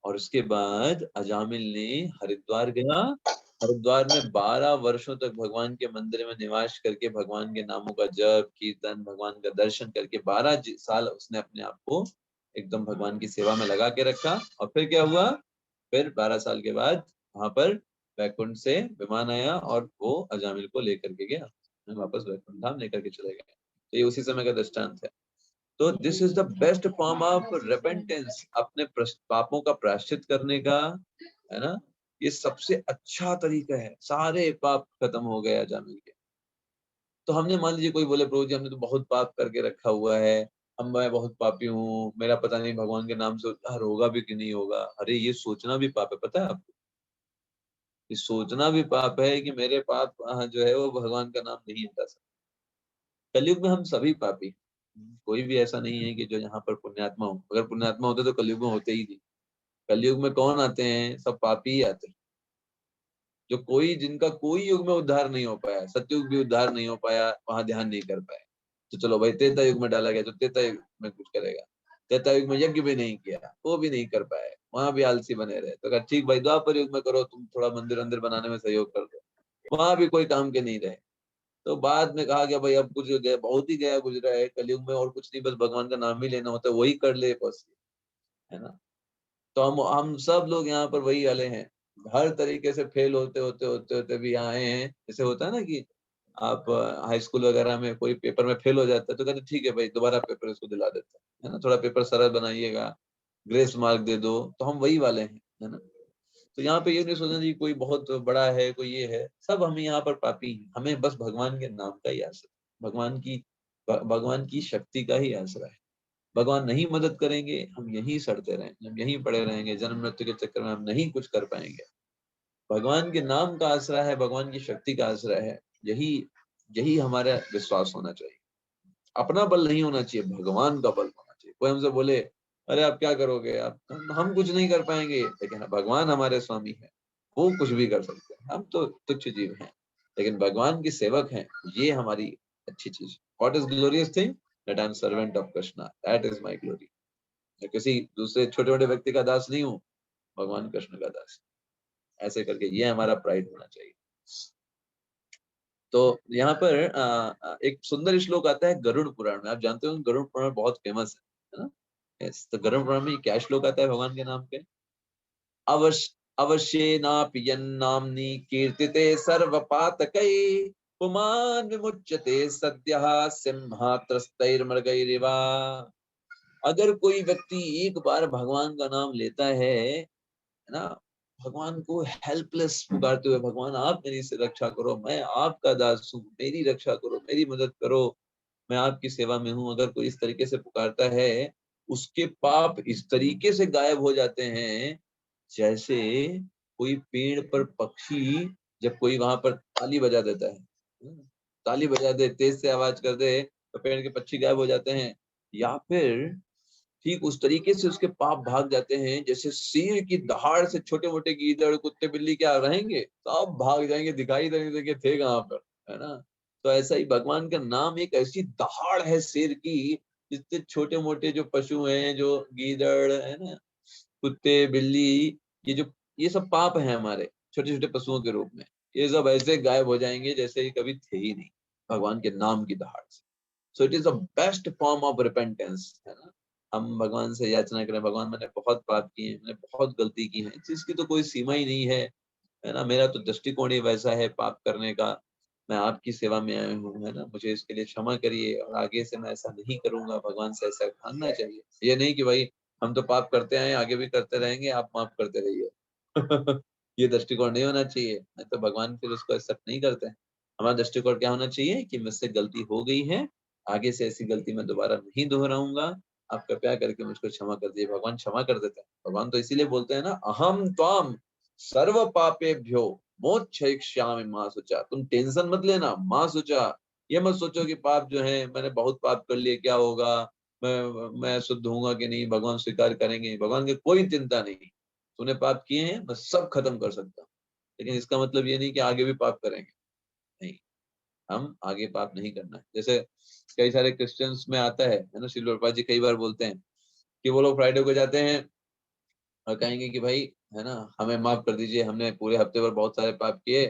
और उसके बाद अजामिल ने हरिद्वार गया। हरिद्वार में 12 वर्षों तक भगवान के मंदिर में निवास करके भगवान के नामों का जप कीर्तन, भगवान का दर्शन करके 12 साल उसने अपने आप को एकदम भगवान की सेवा में लगा के रखा। और फिर क्या हुआ, फिर 12 साल के बाद वहां पर वैकुंठ से विमान आया और वो अजामिल को लेकर के गया, वापस वैकुंठ धाम लेकर के चले गए। तो ये उसी समय का दृष्टांत है। तो this is the best form of repentance, अपने पापों का प्रायश्चित करने का, है ना, ये सबसे अच्छा तरीका है। सारे पाप खत्म हो गए अजामिल के। तो हमने, मान लीजिए कोई बोले प्रभु जी हमने तो बहुत पाप करके रखा हुआ है, मैं बहुत पापी हूँ, मेरा पता नहीं भगवान के नाम से उद्धार होगा भी कि नहीं होगा। अरे ये सोचना भी पाप है, पता है आपको? ये सोचना भी पाप है कि मेरे पाप जो है वो भगवान का नाम नहीं हटा सकते। कलयुग में हम सभी पापी, कोई भी ऐसा नहीं है कि जो यहाँ पर पुण्यात्मा हो। अगर पुण्यात्मा होते तो कलयुग में होते ही नहीं। कलयुग में कौन आते हैं? सब पापी ही आते हैं। जो कोई, जिनका कोई युग में उद्धार नहीं हो पाया, सतयुग भी उद्धार नहीं हो पाया, वहां ध्यान नहीं कर पाए, तो चलो भाई त्रेता युग में डाला गया तो त्रेता युग में कुछ करेगा। त्रेता युग में यज्ञ भी नहीं किया, वो भी नहीं कर पाए, वहां भी आलसी बने रहे, तो कहा ठीक भाई द्वापर युग में करो, तुम थोड़ा मंदिर अंदर बनाने में सहयोग कर दो, वहां भी कोई काम के नहीं रहे। तो बाद में कहा गया भाई अब कुछ गया, बहुत ही गया गुजरा है कलयुग में, और कुछ नहीं, बस भगवान का नाम ही लेना होता है, वही कर ले बस, है ना। तो हम सब लोग यहाँ पर वही वाले हैं, हर तरीके से फेल होते होते होते होते भी यहाँ आए हैं। जैसे होता है ना कि आप हाई स्कूल वगैरह में कोई पेपर में फेल हो जाता है तो कहते ठीक है भाई दोबारा पेपर इसको दिला देते हैं, है ना, थोड़ा पेपर सरल बनाइएगा, ग्रेस मार्क दे दो। तो हम वही वाले हैं, है ना। तो यहाँ पे ये नहीं सोचना जी कोई बहुत बड़ा है, कोई ये है, सब हम यहाँ पर पापी हैं। हमें बस भगवान के नाम का ही आसरा, भगवान की शक्ति का ही आसरा है। भगवान नहीं मदद करेंगे, हम यहीं सड़ते रहेंगे, हम यहीं पड़े रहेंगे, जन्म मृत्यु के चक्कर में हम नहीं कुछ कर पाएंगे। भगवान के नाम का आसरा है, भगवान की शक्ति का आसरा है, यही यही हमारा विश्वास होना चाहिए। अपना बल नहीं होना चाहिए, भगवान का बल होना चाहिए। कोई हमसे बोले अरे आप क्या करोगे, आप, हम कुछ नहीं कर पाएंगे, लेकिन भगवान हमारे स्वामी है, वो कुछ भी कर सकते हैं। हम तो तुच्छ जीव हैं, लेकिन भगवान के सेवक हैं, ये हमारी अच्छी चीज। What is glorious thing? That I am servant of Krishna, that is my glory. मैं किसी दूसरे छोटे मोटे व्यक्ति का दास नहीं हूँ, भगवान कृष्ण का दास। ऐसे करके ये हमारा प्राइड होना चाहिए। तो यहाँ पर एक सुंदर श्लोक आता है गरुड़ पुराण में। आप जानते हो गरुड़ पुराण बहुत फेमस है ना। यस, तो गरुड़ पुराण में क्या श्लोक आता है भगवान के नाम पे? अवश्येनापि यन्नाम्नि कीर्तिते सर्वपातकै पुमान् विमुच्यते सद्यः सिंहात्रस्तैर्मृगैरिवा। अगर कोई व्यक्ति एक बार भगवान का नाम लेता है ना, भगवान को हेल्पलेस पुकारते हुए, भगवान आप मेरी से रक्षा करो, मैं आपका दास हूँ, मेरी रक्षा करो, मेरी मदद करो, मैं आपकी सेवा में हूँ, अगर कोई इस तरीके से पुकारता है, उसके पाप इस तरीके से गायब हो जाते हैं जैसे कोई पेड़ पर पक्षी, जब कोई वहां पर ताली बजा देता है, ताली बजा दे, तेज से आवाज कर दे, तो पेड़ के पक्षी गायब हो जाते हैं। या फिर ठीक उस तरीके से उसके पाप भाग जाते हैं जैसे शेर की दहाड़ से छोटे मोटे गीदड़ कुत्ते बिल्ली क्या रहेंगे, सब भाग जाएंगे, दिखाई नहीं देंगे थे कहाँ पर, है ना। तो ऐसा ही भगवान का नाम एक ऐसी दहाड़ है शेर की, जिससे छोटे मोटे जो पशु हैं, जो गीदड़ है ना, कुत्ते, बिल्ली, ये सब पाप हैं हमारे, छोटे छोटे पशुओं के रूप में। ये सब ऐसे गायब हो जाएंगे जैसे ही कभी थे ही नहीं, भगवान के नाम की दहाड़ से। So it is the best form of repentance, है ना। हम भगवान से याचना करें, भगवान मैंने बहुत पाप किए हैं, मैंने बहुत गलती की है, जिसकी तो कोई सीमा ही नहीं है ना। मेरा तो दृष्टिकोण ही वैसा है पाप करने का। मैं आपकी सेवा में आया हूँ, है ना, मुझे इसके लिए क्षमा करिए और आगे से मैं ऐसा नहीं करूंगा। भगवान से ऐसा मांगना चाहिए, ये नहीं कि भाई हम तो पाप करते आए, आगे भी करते रहेंगे, आप माफ करते रहिए। ये दृष्टिकोण नहीं होना चाहिए, नहीं तो भगवान फिर उसको एक्सेप्ट नहीं करते हैं। हमारा दृष्टिकोण क्या होना चाहिए कि मुझसे गलती हो गई है, आगे से ऐसी गलती मैं दोबारा नहीं दोहराऊंगा, आप कृपया करके मुझको क्षमा कर दीजिए। भगवान क्षमा कर देते हैं। भगवान तो इसीलिए बोलते हैं ना, अहम त्वाम सर्व पापेभ्यो मोक्षयिष्यामि मा शुचा। तुम टेंशन मत लेना, माँ शुचा। ये मत सोचो कि पाप जो है मैंने बहुत पाप कर लिए, क्या होगा, मैं शुद्ध होऊंगा कि नहीं, भगवान स्वीकार करेंगे। भगवान की कोई चिंता नहीं, तूने पाप किए हैं मैं सब खत्म कर सकता हूँ। लेकिन इसका मतलब ये नहीं कि आगे भी पाप करेंगे, नहीं, हम आगे पाप नहीं करना है। जैसे कई सारे क्रिश्चियंस में आता है ना, श्रील प्रभुपाद जी कई बार बोलते हैं कि वो लोग फ्राइडे को जाते हैं और कहेंगे कि भाई, है ना, हमें माफ कर दीजिए, हमने पूरे हफ्ते भर बहुत सारे पाप किए,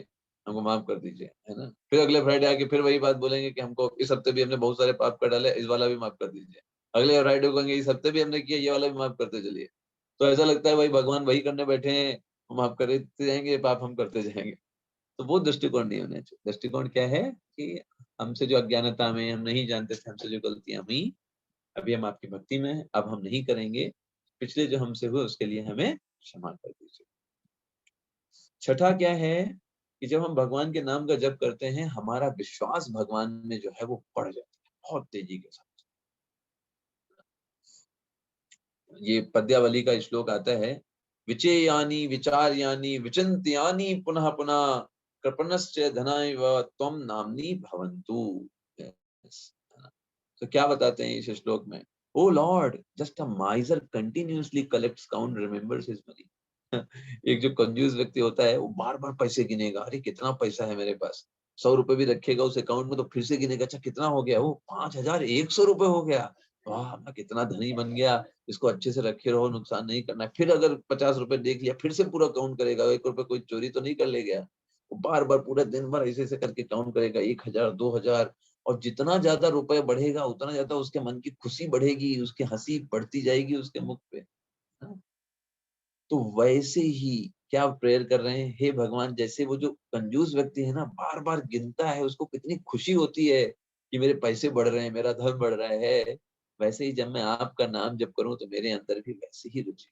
हमको माफ कर दीजिए, है ना। फिर अगले फ्राइडे आके फिर वही बात बोलेंगे कि हमको इस हफ्ते भी हमने बहुत सारे पाप कर डाले, इस वाला भी माफ कर दीजिए। अगले फ्राइडे को कहेंगे इस हफ्ते भी हमने किया, ये वाला भी माफ करते चलिए। तो ऐसा लगता है भाई भगवान वही करने बैठे हैं, हम माफ करते जाएंगे, पाप हम करते जाएंगे। तो वो दृष्टिकोण नहीं होना चाहिए। दृष्टिकोण क्या है कि हमसे जो अज्ञानता में, हम नहीं जानते थे, हमसे जो गलतियां हुई, अभी हम आपकी भक्ति में हैं, अब हम नहीं करेंगे, पिछले जो हमसे हुए उसके लिए हमें क्षमा कर दीजिए। छठा क्या है कि जब हम भगवान के नाम का जप करते हैं, हमारा विश्वास भगवान में जो है वो बढ़ जाता है बहुत तेजी के साथ। ये पद्यावली का श्लोक आता है, विचेयानि विचार्यानि विचिन्त्यानि पुनः पुनः कृपणश्च धनाय व त्वं नाम्नि भवन्तु। तो क्या बताते हैं इस श्लोक में, O lord, just a miser continuously collects count remembers his money. एक जो कंजूस व्यक्ति होता है वो बार बार पैसे गिनेगा, अरे कितना पैसा है मेरे पास, 100 रुपए भी रखेगा उस अकाउंट में तो फिर से गिनेगा, अच्छा कितना हो गया, वो 5100 रुपए हो गया, वाह मैं कितना धनी बन गया। इसको अच्छे से रखे रहो, नुकसान नहीं करना। फिर अगर 50 रुपए देख लिया, फिर से पूरा काउंट करेगा, 1 रुपए कोई चोरी तो नहीं कर ले गया। वो बार बार पूरा दिन भर ऐसे ऐसे करके काउंट करेगा, 1000 2000, और जितना ज्यादा रुपए बढ़ेगा उतना ज्यादा उसके मन की खुशी बढ़ेगी, उसकी हंसी बढ़ती जाएगी उसके मुख पे। तो वैसे ही क्या प्रेयर कर रहे हैं, हे भगवान, जैसे वो जो कंजूस व्यक्ति है ना, बार बार गिनता है, उसको कितनी खुशी होती है कि मेरे पैसे बढ़ रहे हैं, मेरा धन बढ़ रहा है, वैसे ही जब मैं आपका नाम जप करूं तो मेरे अंदर भी वैसी ही रुचि,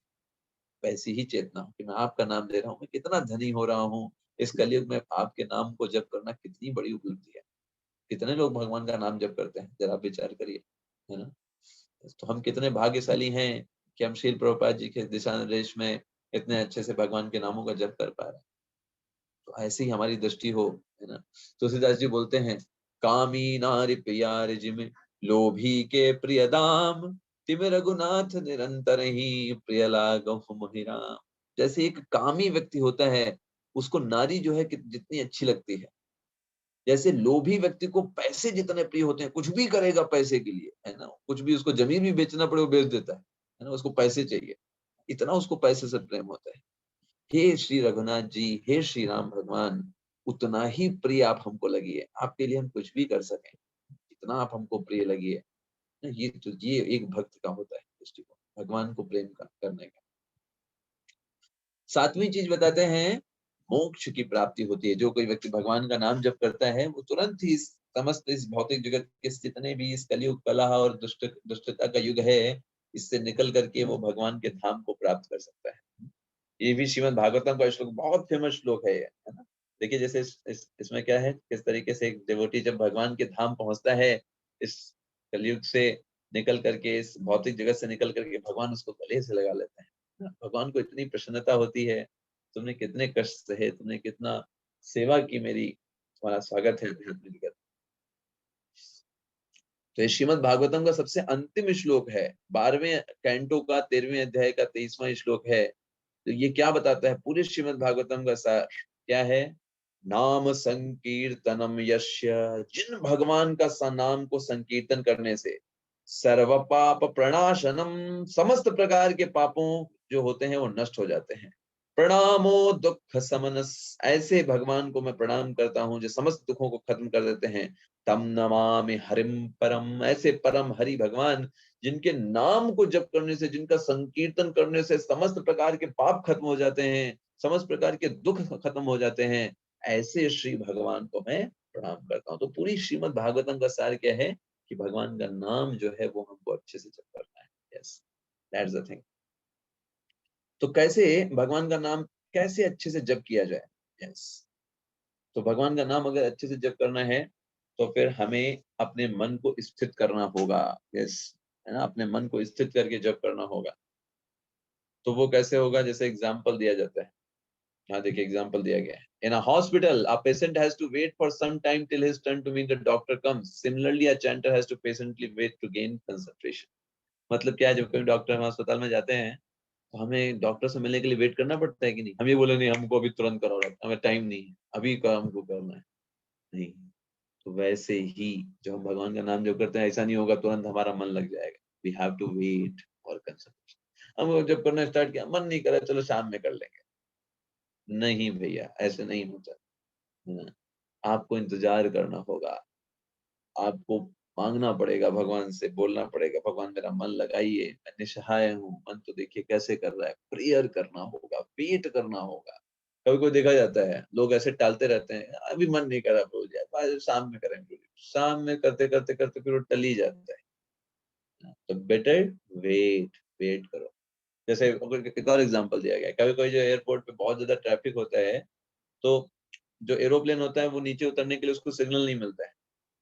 वैसी ही चेतना हो कि मैं आपका नाम ले रहा हूँ, मैं कितना धनी हो रहा हूँ। इस कलयुग में आपके नाम को जप करना कितनी बड़ी उपलब्धि है। कितने लोग भगवान का नाम जप करते हैं, जरा विचार करिए, है ना। तो हम कितने भाग्यशाली हैं कि हम श्रील प्रभुपाद जी के दिशा निर्देश में इतने अच्छे से भगवान के नामों का जप कर पा रहे हैं। तो ऐसी ही हमारी दृष्टि हो, है ना। तुलसीदास जी बोलते हैं, कामी नारी प्यार जिम लोभी के प्रिय दाम, तिम रघुनाथ निरंतर ही प्रिय लागहु मोहि राम। जैसे एक कामी व्यक्ति होता है, उसको नारी जो है जितनी अच्छी लगती है, जैसे लोभी व्यक्ति को पैसे जितने प्रिय होते हैं, कुछ भी करेगा पैसे के लिए, है ना, कुछ भी उसको जमीन भी बेचना पड़े वो बेच देता है ना, उसको पैसे चाहिए, इतना उसको पैसे से प्रेम होता है। हे श्री रघुनाथ जी, हे श्री राम भगवान, उतना ही प्रिय आप हमको लगिए, आपके लिए हम कुछ भी कर सकें, इतना आप हमको प्रिय लगिए। ये एक भक्त का होता है दृष्टिकोण, भगवान को प्रेम करने का। सातवीं चीज बताते हैं, मोक्ष की प्राप्ति होती है। जो कोई व्यक्ति भगवान का नाम जप करता है, वो तुरंत ही समस्त इस भौतिक जगत के जितने भी इस कलयुग कलह और दुष्टता का युग है, इससे निकल करके वो भगवान के धाम को प्राप्त कर सकता है। ये भी श्रीमद् भागवतम का श्लोक, बहुत फेमस श्लोक है ये, है ना। देखिए जैसे इसमें क्या है, किस तरीके से एक डिवोटी जब भगवान के धाम पहुंचता है, इस कलयुग से निकल करके, इस भौतिक जगत से निकल करके, भगवान उसको गले से लगा लेते हैं। भगवान को इतनी प्रसन्नता होती है, तुमने कितने कष्ट सहे, तुमने कितना सेवा की मेरी, तुम्हारा स्वागत है। तो श्रीमद् भागवतम का सबसे अंतिम श्लोक है, 12वें कैंटो का 13वें अध्याय का 23वां श्लोक है। तो ये क्या बताता है, पूरे श्रीमद् भागवतम का सार क्या है, नाम संकीर्तनम यस्य, जिन भगवान का नाम को संकीर्तन करने से, सर्व पाप प्रणाशनम, समस्त प्रकार के पापों जो होते हैं वो नष्ट हो जाते हैं। प्रणामो दुख समनस, ऐसे भगवान को मैं प्रणाम करता हूँ जो समस्त दुखों को खत्म कर देते हैं। तम नमामि हरिम परम, ऐसे परम हरि भगवान जिनके नाम को जप करने से, जिनका संकीर्तन करने से समस्त प्रकार के पाप खत्म हो जाते हैं, समस्त प्रकार के दुख खत्म हो जाते हैं, ऐसे श्री भगवान को मैं प्रणाम करता हूँ। तो पूरी श्रीमद् भागवतम का सार क्या है कि भगवान का नाम जो है वो हमको अच्छे से जप करना है। Yes, that's the thing. तो कैसे भगवान का नाम कैसे अच्छे से जप किया जाए? यस, तो भगवान का नाम अगर अच्छे से जप करना है तो फिर हमें अपने मन को स्थित करना होगा। यस, है ना, अपने मन को स्थित करके जप करना होगा। तो वो कैसे होगा? जैसे एग्जाम्पल दिया जाता है, यहाँ देखिए एग्जाम्पल दिया गया है। In a hospital, a patient has to wait for some time till his turn to meet the doctor comes. Similarly, a chanter has to patiently wait to gain concentration. मतलब क्या है, जब कभी डॉक्टर हम अस्पताल में जाते हैं तो हमें डॉक्टर से मिलने के लिए वेट करना पड़ता है कि नहीं? हम ये बोले नहीं हमको अभी तुरंत कराओ, हमें टाइम नहीं है, अभी का हमको करना है, नहीं। तो वैसे ही जब हम भगवान का नाम जप करते हैं, ऐसा नहीं होगा तुरंत हमारा मन लग जाएगा। वी हैव टू वेट और कंसंट्रेशन। हम जब करना स्टार्ट किया, मन नहीं करा, चलो शाम में कर लेंगे, नहीं भैया, ऐसे नहीं होता। आपको इंतजार करना होगा, आपको मांगना पड़ेगा भगवान से, बोलना पड़ेगा भगवान मेरा मन लगाइए, मैं निसहाय हूँ, मन तो देखिए कैसे कर रहा है। प्रेयर करना होगा, वेट करना होगा। कभी कोई देखा जाता है लोग ऐसे टालते रहते हैं, अभी मन नहीं करा, भूल जाए, बाद शाम में करेंगे, शाम में करते करते करते फिर वो टल ही जाता है। तो बेटर वेट, वेट करो। जैसे एक और एग्जांपल दिया गया है, कभी कोई जो एयरपोर्ट पे बहुत ज्यादा ट्रैफिक होता है तो जो एरोप्लेन होता है वो नीचे उतरने के लिए उसको सिग्नल नहीं मिलता है,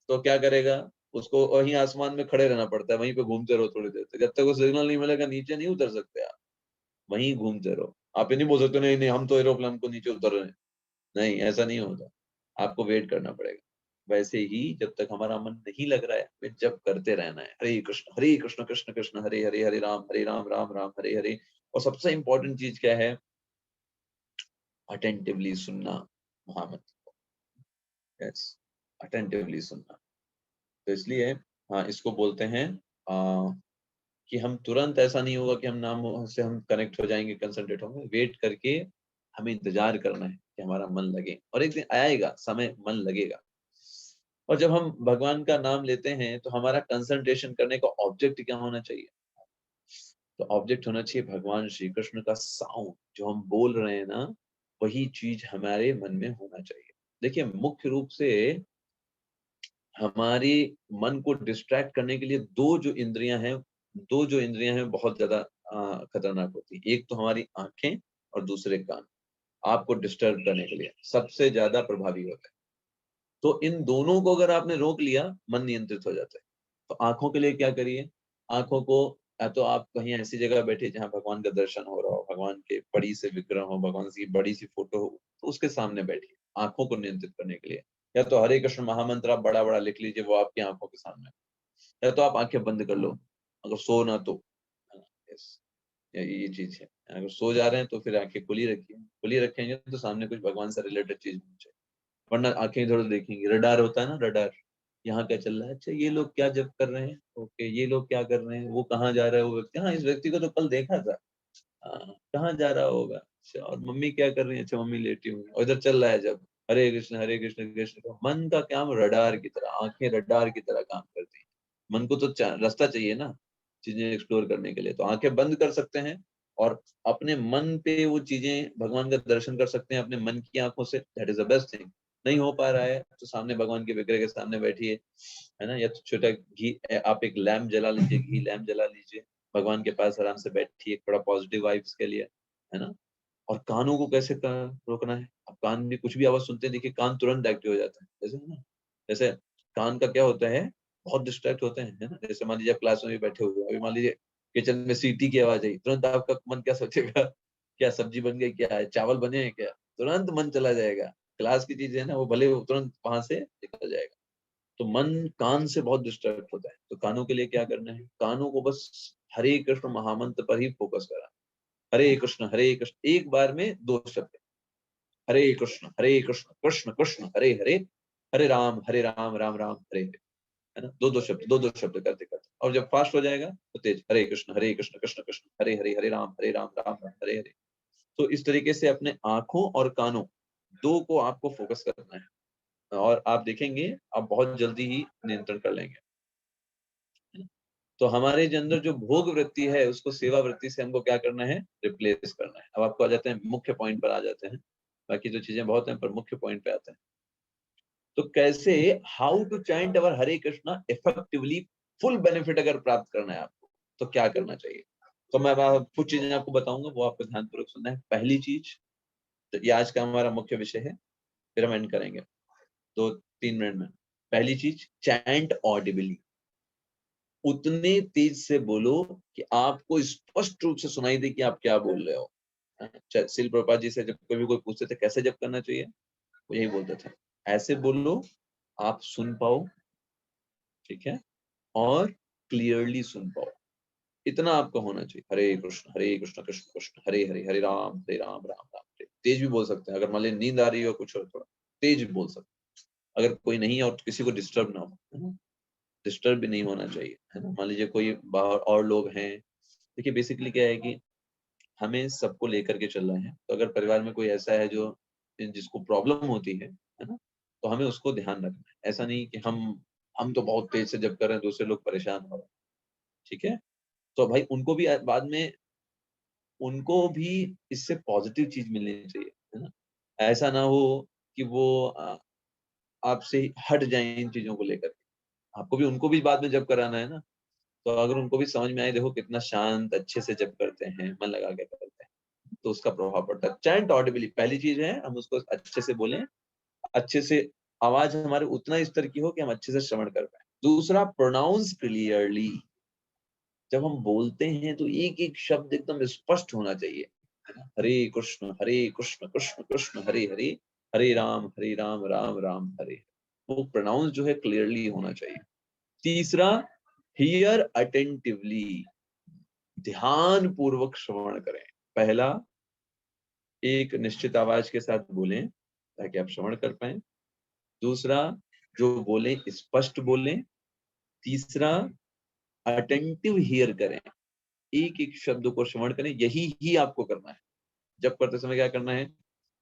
तो क्या करेगा, उसको वहीं आसमान में खड़े रहना पड़ता है, वहीं पे घूमते रहो थोड़ी देर तक, जब तक वो सिग्नल नहीं मिलेगा नीचे नहीं उतर सकते आप, वहीं घूमते रहो। आप ये नहीं बोल सकते नहीं नहीं हम तो एरोप्लेन को नीचे उतर रहे हैं, नहीं, ऐसा नहीं होता, आपको वेट करना पड़ेगा। वैसे ही जब तक हमारा मन नहीं लग रहा है, फिर जब करते रहना है, हरे कृष्ण कृष्ण कृष्ण हरे हरे, हरे राम राम राम हरे हरे। और सबसे इंपॉर्टेंट चीज क्या है? अटेंटिवली सुनना महामंत्र को। यस, अटेंटिवली सुनना। तो इसलिए हाँ, इसको बोलते हैं कि हम तुरंत, ऐसा नहीं होगा कि हम नाम से हम कनेक्ट हो जाएंगे, कंसंट्रेट होंगे, वेट करके हमें इंतजार करना है कि हमारा मन लगे, और एक दिन आएगा समय मन लगेगा। और जब हम भगवान का नाम लेते हैं तो हमारा कंसंट्रेशन करने का ऑब्जेक्ट क्या होना चाहिए? तो ऑब्जेक्ट होना चाहिए भगवान श्री कृष्ण का साउंड, जो हम बोल रहे हैं ना, वही चीज हमारे मन में होना चाहिए। देखिए, मुख्य रूप से हमारी मन को डिस्ट्रैक्ट करने के लिए दो जो इंद्रियां हैं बहुत ज्यादा खतरनाक होती है। एक तो हमारी आंखें और दूसरे कान, आपको डिस्टर्ब करने के लिए सबसे ज्यादा प्रभावी होते हैं। तो इन दोनों को अगर आपने रोक लिया, मन नियंत्रित हो जाता है। तो आंखों के लिए क्या करिए? आंखों को, या तो आप कहीं ऐसी जगह बैठे जहां भगवान का दर्शन हो रहा हो, भगवान के बड़ी से विग्रह हो, भगवान की बड़ी सी फोटो हो, तो उसके सामने बैठिए आंखों को नियंत्रित करने के लिए। या तो हरे कृष्ण महामंत्र आप बड़ा बड़ा लिख लीजिए, वो आपकी आंखों के सामने। या तो आप आंखें बंद कर लो, अगर सो ना तो, है ना? यस, ये चीज है। अगर सो जा रहे हैं तो फिर आंखें खुली रखिए, खुली रखेंगे तो सामने कुछ भगवान से रिलेटेड चीज होनी चाहिए, वरना आंखें इधर उधर देखेंगी। रडार होता है ना, रडार, यहाँ क्या चल रहा है, अच्छा ये लोग क्या जप कर रहे हैं, ओके ये लोग क्या कर रहे हैं, वो कहाँ जा रहा है वो व्यक्ति, हाँ इस व्यक्ति को तो कल देखा था, हाँ कहाँ जा रहा होगा, अच्छा और मम्मी क्या कर रही है, अच्छा मम्मी लेटी हुई है, और इधर चल रहा है जब हरे कृष्ण कृष्ण, तो मन का काम रडार की तरह, आंखें रडार की तरह काम करती हैं। मन को तो रास्ता चाहिए ना चीजें एक्सप्लोर करने के लिए, तो आंखें बंद कर सकते हैं और अपने मन पे वो चीजें, भगवान का दर्शन कर सकते हैं अपने मन की आंखों से। That is the best thing. नहीं हो पा रहा है तो सामने भगवान के विग्रह के सामने बैठिए, है ना, या तो छोटा घी, आप एक लैम्प जला लीजिए, घी लैम्प जला लीजिए, भगवान के पास आराम से बैठिए, थोड़ा पॉजिटिव वाइब्स के लिए, है ना। और कानों को कैसे रोकना है? अब कान में कुछ भी आवाज सुनते हैं, देखिए कान तुरंत एक्टिव हो जाता है, जैसे है ना, जैसे कान का क्या होता है, बहुत डिस्ट्रैक्ट होते हैं, है ना। जैसे मान लीजिए आप क्लास में भी बैठे हुए, अभी मान लीजिए किचन में सीटी की आवाज आई, तुरंत आपका मन क्या सोचेगा, क्या सब्जी बन गई, क्या है, चावल बने हैं क्या, तुरंत मन चला जाएगा। क्लास की चीज है ना, वो भले वो तुरंत वहां से निकल जाएगा। तो मन कान से बहुत डिस्ट्रैक्ट होता है, तो कानों के लिए क्या करना है? कानों को बस हरे कृष्ण महामंत्र पर ही फोकस करा। हरे कृष्ण, एक बार में 2 शब्द, हरे कृष्ण कृष्ण कृष्ण हरे हरे, हरे राम राम राम हरे हरे, है ना, दो दो शब्द करते करते। और जब फास्ट हो जाएगा तो तेज, हरे कृष्ण कृष्ण कृष्ण हरे हरे, हरे राम राम राम हरे हरे। तो इस तरीके से अपने आंखों और कानों दो को आपको फोकस करना है, और आप देखेंगे आप बहुत जल्दी ही नियंत्रण कर लेंगे। तो हमारे जो अंदर जो भोग वृत्ति है उसको सेवा वृत्ति से हमको क्या करना है, रिप्लेस करना है। अब आपको आ जाते हैं मुख्य पॉइंट पर आ जाते हैं, बाकी जो चीजें बहुत हैं पर मुख्य पॉइंट पे आते हैं। तो कैसे, how to chant our Hare Krishna effectively, full benefit अगर प्राप्त करना है आपको तो क्या करना चाहिए। तो मैं कुछ चीजें आपको बताऊंगा, वो आपको ध्यानपूर्वक सुनना है। पहली चीज, तो ये आज का हमारा मुख्य विषय है, फिर हम एंड करेंगे 2-3 मिनट में। पहली चीज, चैंट ऑडिबली, उतने तेज से बोलो कि आपको स्पष्ट रूप से सुनाई दे कि आप क्या बोल रहे हो। शिल प्रभुपाद जी से जब कभी कोई पूछते थे कैसे जप करना चाहिए, वो यही बोलते थे, ऐसे बोलो आप सुन पाओ, ठीक है, और क्लियरली सुन पाओ, इतना आपका होना चाहिए। हरे कृष्ण कृष्ण कृष्ण हरे हरे, हरे राम राम राम हरे। तेज भी बोल सकते हैं, अगर मान लीजिए नींद आ रही हो कुछ, और थोड़ा तेज भी बोल सकते हैं, अगर कोई नहीं है और किसी को डिस्टर्ब ना हो, है ना, डिस्टर्ब भी नहीं होना चाहिए, है ना। मान लीजिए कोई बाहर और लोग हैं, देखिए बेसिकली क्या है कि हमें सबको लेकर के चलना है। तो अगर परिवार में कोई ऐसा है जो जिसको प्रॉब्लम होती है ना, तो हमें उसको ध्यान रखना है। ऐसा नहीं कि हम तो बहुत तेज से जब कर रहे हैं, दूसरे लोग परेशान हो रहे हैं, ठीक है। तो भाई उनको भी बाद में, उनको भी इससे पॉजिटिव चीज मिलनी चाहिए, है ना। ऐसा ना हो कि वो आपसे हट जाए इन चीजों को लेकर के। आपको भी उनको भी बाद में जब कराना है ना, तो अगर उनको भी समझ में आए, देखो कितना शांत अच्छे से जब करते हैं, मन लगा के करते हैं, तो उसका प्रभाव पड़ता है। चैंट ऑडिबली, पहली चीज है हम उसको अच्छे से बोलें, अच्छे से आवाज हमारे उतना स्तर की हो कि हम अच्छे से श्रवण कर पाए। दूसरा, प्रोनाउंस क्लियरली, जब हम बोलते हैं तो एक एक शब्द एकदम स्पष्ट होना चाहिए, है ना। हरे कृष्ण कृष्ण कृष्ण हरे हरे, हरे राम राम राम हरे। वो प्रोनाउंस जो है क्लियरली होना चाहिए। तीसरा, हियर अटेंटिवली, ध्यान पूर्वक श्रवण करें। पहला, एक निश्चित आवाज के साथ बोलें ताकि आप श्रवण कर पाए। दूसरा, जो बोलें स्पष्ट बोलें। तीसरा, अटेंटिव हियर करें, एक एक शब्द को श्रवण करें, यही ही आपको करना है। जब करते समय क्या करना है,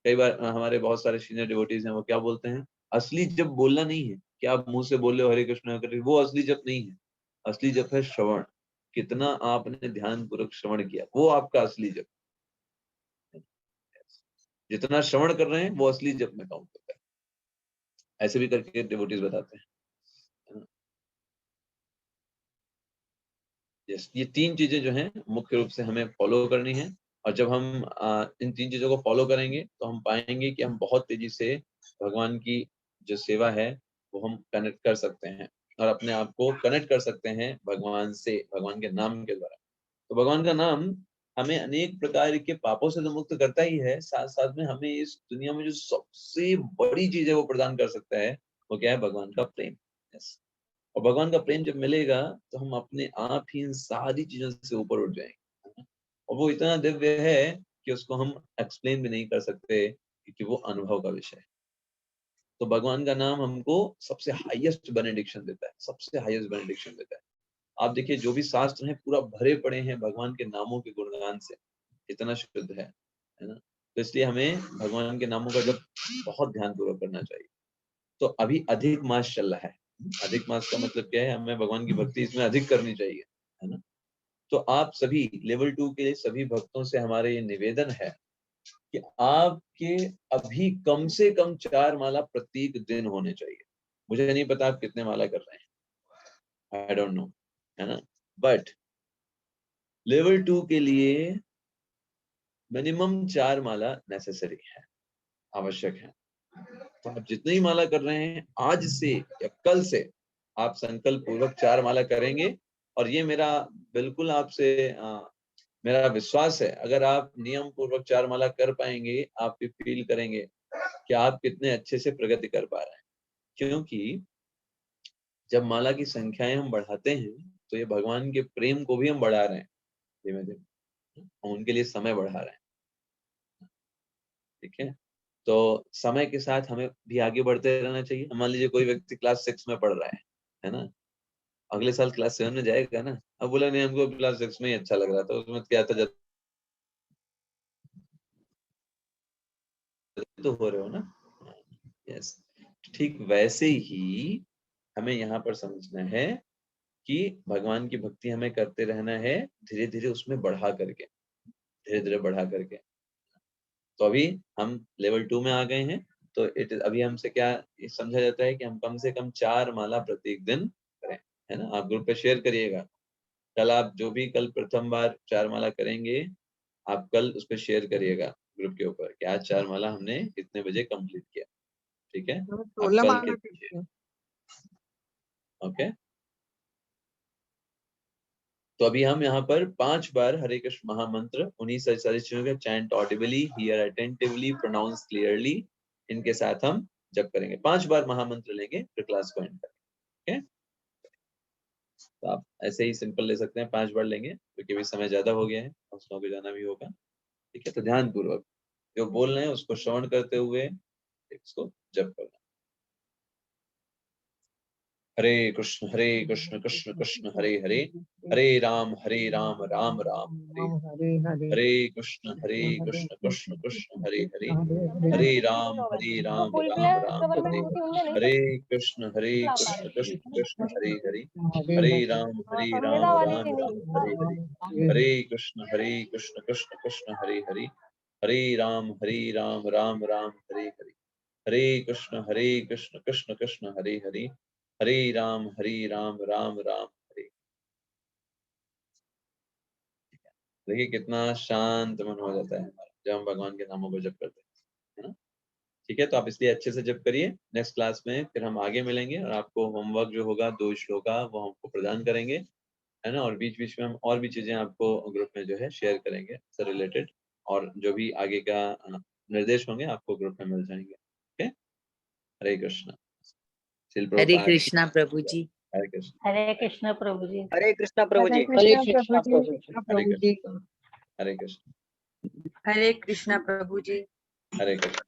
कई बार हमारे बहुत सारे सीनियर डिवोटीज हैं, वो क्या बोलते हैं, असली जब बोलना नहीं है कि आप मुंह से बोल रहे हो हरे कृष्ण हरे, वो असली जप नहीं है। असली जप है श्रवण, कितना आपने ध्यान पूर्वक श्रवण किया, वो आपका असली जप। जितना श्रवण कर रहे हैं वो असली जप में काउंट होता है। ऐसे भी करके डिवोटीज बताते हैं। यस, ये 3 चीजें जो हैं मुख्य रूप से हमें फॉलो करनी है। और जब हम इन 3 चीजों को फॉलो करेंगे तो हम पाएंगे कि हम बहुत तेजी से भगवान की जो सेवा है वो हम कनेक्ट कर सकते हैं, और अपने आप को कनेक्ट कर सकते हैं भगवान से, भगवान के नाम के द्वारा। तो भगवान का नाम हमें अनेक प्रकार के पापों से तो मुक्त करता ही है, साथ साथ में हमें इस दुनिया में जो सबसे बड़ी चीज है वो प्रदान कर सकता है। वो क्या है, भगवान का प्रेम। यस, और भगवान का प्रेम जब मिलेगा तो हम अपने आप ही इन सारी चीजों से ऊपर उठ जाएंगे, और वो इतना दिव्य है कि उसको हम एक्सप्लेन भी नहीं कर सकते, क्योंकि वो अनुभव का विषय है। तो भगवान का नाम हमको सबसे हाईएस्ट बेनेडिक्शन देता है, सबसे हाईएस्ट बेनेडिक्शन देता है। आप देखिए जो भी शास्त्र हैं पूरा भरे पड़े हैं भगवान के नामों के गुणगान से, इतना शुद्ध है ना। तो इसलिए हमें भगवान के नामों का जब बहुत ध्यान पूर्वक करना चाहिए। तो अभी अधिक मास चल रहा है, अधिक मास का मतलब क्या है, हमें भगवान की भक्ति इसमें अधिक करनी चाहिए, है ना। तो आप सभी लेवल 2 के सभी भक्तों से हमारे ये निवेदन है कि आपके अभी कम से कम 4 माला प्रत्येक दिन होने चाहिए। मुझे नहीं पता आप कितने माला कर रहे हैं, आई डोंट नो, है ना, बट लेवल 2 के लिए मिनिमम 4 माला नेसेसरी है, आवश्यक है। तो आप जितनी ही माला कर रहे हैं आज से या कल से आप संकल्प पूर्वक 4 माला करेंगे। और ये मेरा बिल्कुल आपसे मेरा विश्वास है, अगर आप नियम पूर्वक 4 माला कर पाएंगे, आप भी फील करेंगे कि आप कितने अच्छे से प्रगति कर पा रहे हैं। क्योंकि जब माला की संख्याएं हम बढ़ाते हैं तो ये भगवान के प्रेम को भी हम बढ़ा रहे हैं, धीमे धीमे हम उनके लिए समय बढ़ा रहे हैं, ठीक है। तो समय के साथ हमें भी आगे बढ़ते रहना चाहिए। मान लीजिए कोई व्यक्ति क्लास 6 में पढ़ रहा है ना, अगले साल क्लास 7 में जाएगा ना। अब बोला नहीं, हमको क्लास 6 में ही अच्छा लग रहा था, उसमें क्या था, तो हो रहे हो ना। यस, ठीक वैसे ही हमें यहाँ पर समझना है कि भगवान की भक्ति हमें करते रहना है, धीरे धीरे उसमें बढ़ा करके, धीरे धीरे बढ़ा करके। तो अभी हम लेवल 2 में आ गए हैं, तो अभी हमसे क्या समझा जाता है कि हम कम से कम 4 माला प्रत्येक दिन करें, है ना। आप ग्रुप पे शेयर करिएगा, कल आप जो भी कल प्रथम बार 4 माला करेंगे, आप कल उस पर शेयर करिएगा ग्रुप के ऊपर कि आज 4 माला हमने इतने बजे कंप्लीट किया, ठीक है। आप 16 कल माला के, करते हैं। ओके। तो अभी हम यहाँ पर 5 बार हरे कृष्ण महामंत्र, उन्हीं सारी चीजों का chant audibly, hear attentively, pronounce clearly, इनके साथ हम जप करेंगे। 5 बार महामंत्र लेंगे फिर क्लास को एंड करेंगे। तो आप ऐसे ही सिंपल ले सकते हैं, 5 बार लेंगे क्योंकि अभी समय ज्यादा हो गया है, हौसलों को जाना भी होगा, ठीक है। तो ध्यान पूर्वक जो बोल रहे हैं उसको श्रवण करते हुए इसको जप करना। हरे कृष्ण कृष्ण कृष्ण हरे हरे, हरे राम राम राम हरे राम हरे हरे, हरे कृष्ण कृष्ण कृष्ण हरे हरे, हरे राम राम हरे, हरे कृष्ण कृष्ण कृष्ण हरे हरे, हरे राम राम हरे हरे, हरे कृष्ण कृष्ण कृष्ण हरे हरे, हरे राम राम राम हरे हरे, हरे कृष्ण कृष्ण कृष्ण हरे हरे, हरे राम राम राम हरे। देखिए कितना शांत मन हो जाता है हमारा जब हम भगवान के नामों को जप करते हैं, है ना। ठीक है, तो आप इसलिए अच्छे से जप करिए। नेक्स्ट क्लास में फिर हम आगे मिलेंगे और आपको होमवर्क जो होगा 2 श्लोका वो हमको प्रदान करेंगे, है ना। और बीच बीच में हम और भी चीजें आपको ग्रुप में जो है शेयर करेंगे इससे रिलेटेड, और जो भी आगे का निर्देश होंगे आपको ग्रुप में मिल जाएंगे। ओके, हरे कृष्ण। श्रील हरे प्रभुपाद की कृष्णा प्रभु जी। हरे कृष्ण। हरे कृष्ण प्रभु जी। हरे कृष्णा प्रभु हरे जी। कृष्णा प्रभु जी। हरे कृष्ण, हरे कृष्ण, हरे कृष्णा प्रभु जी। हरे कृष्ण।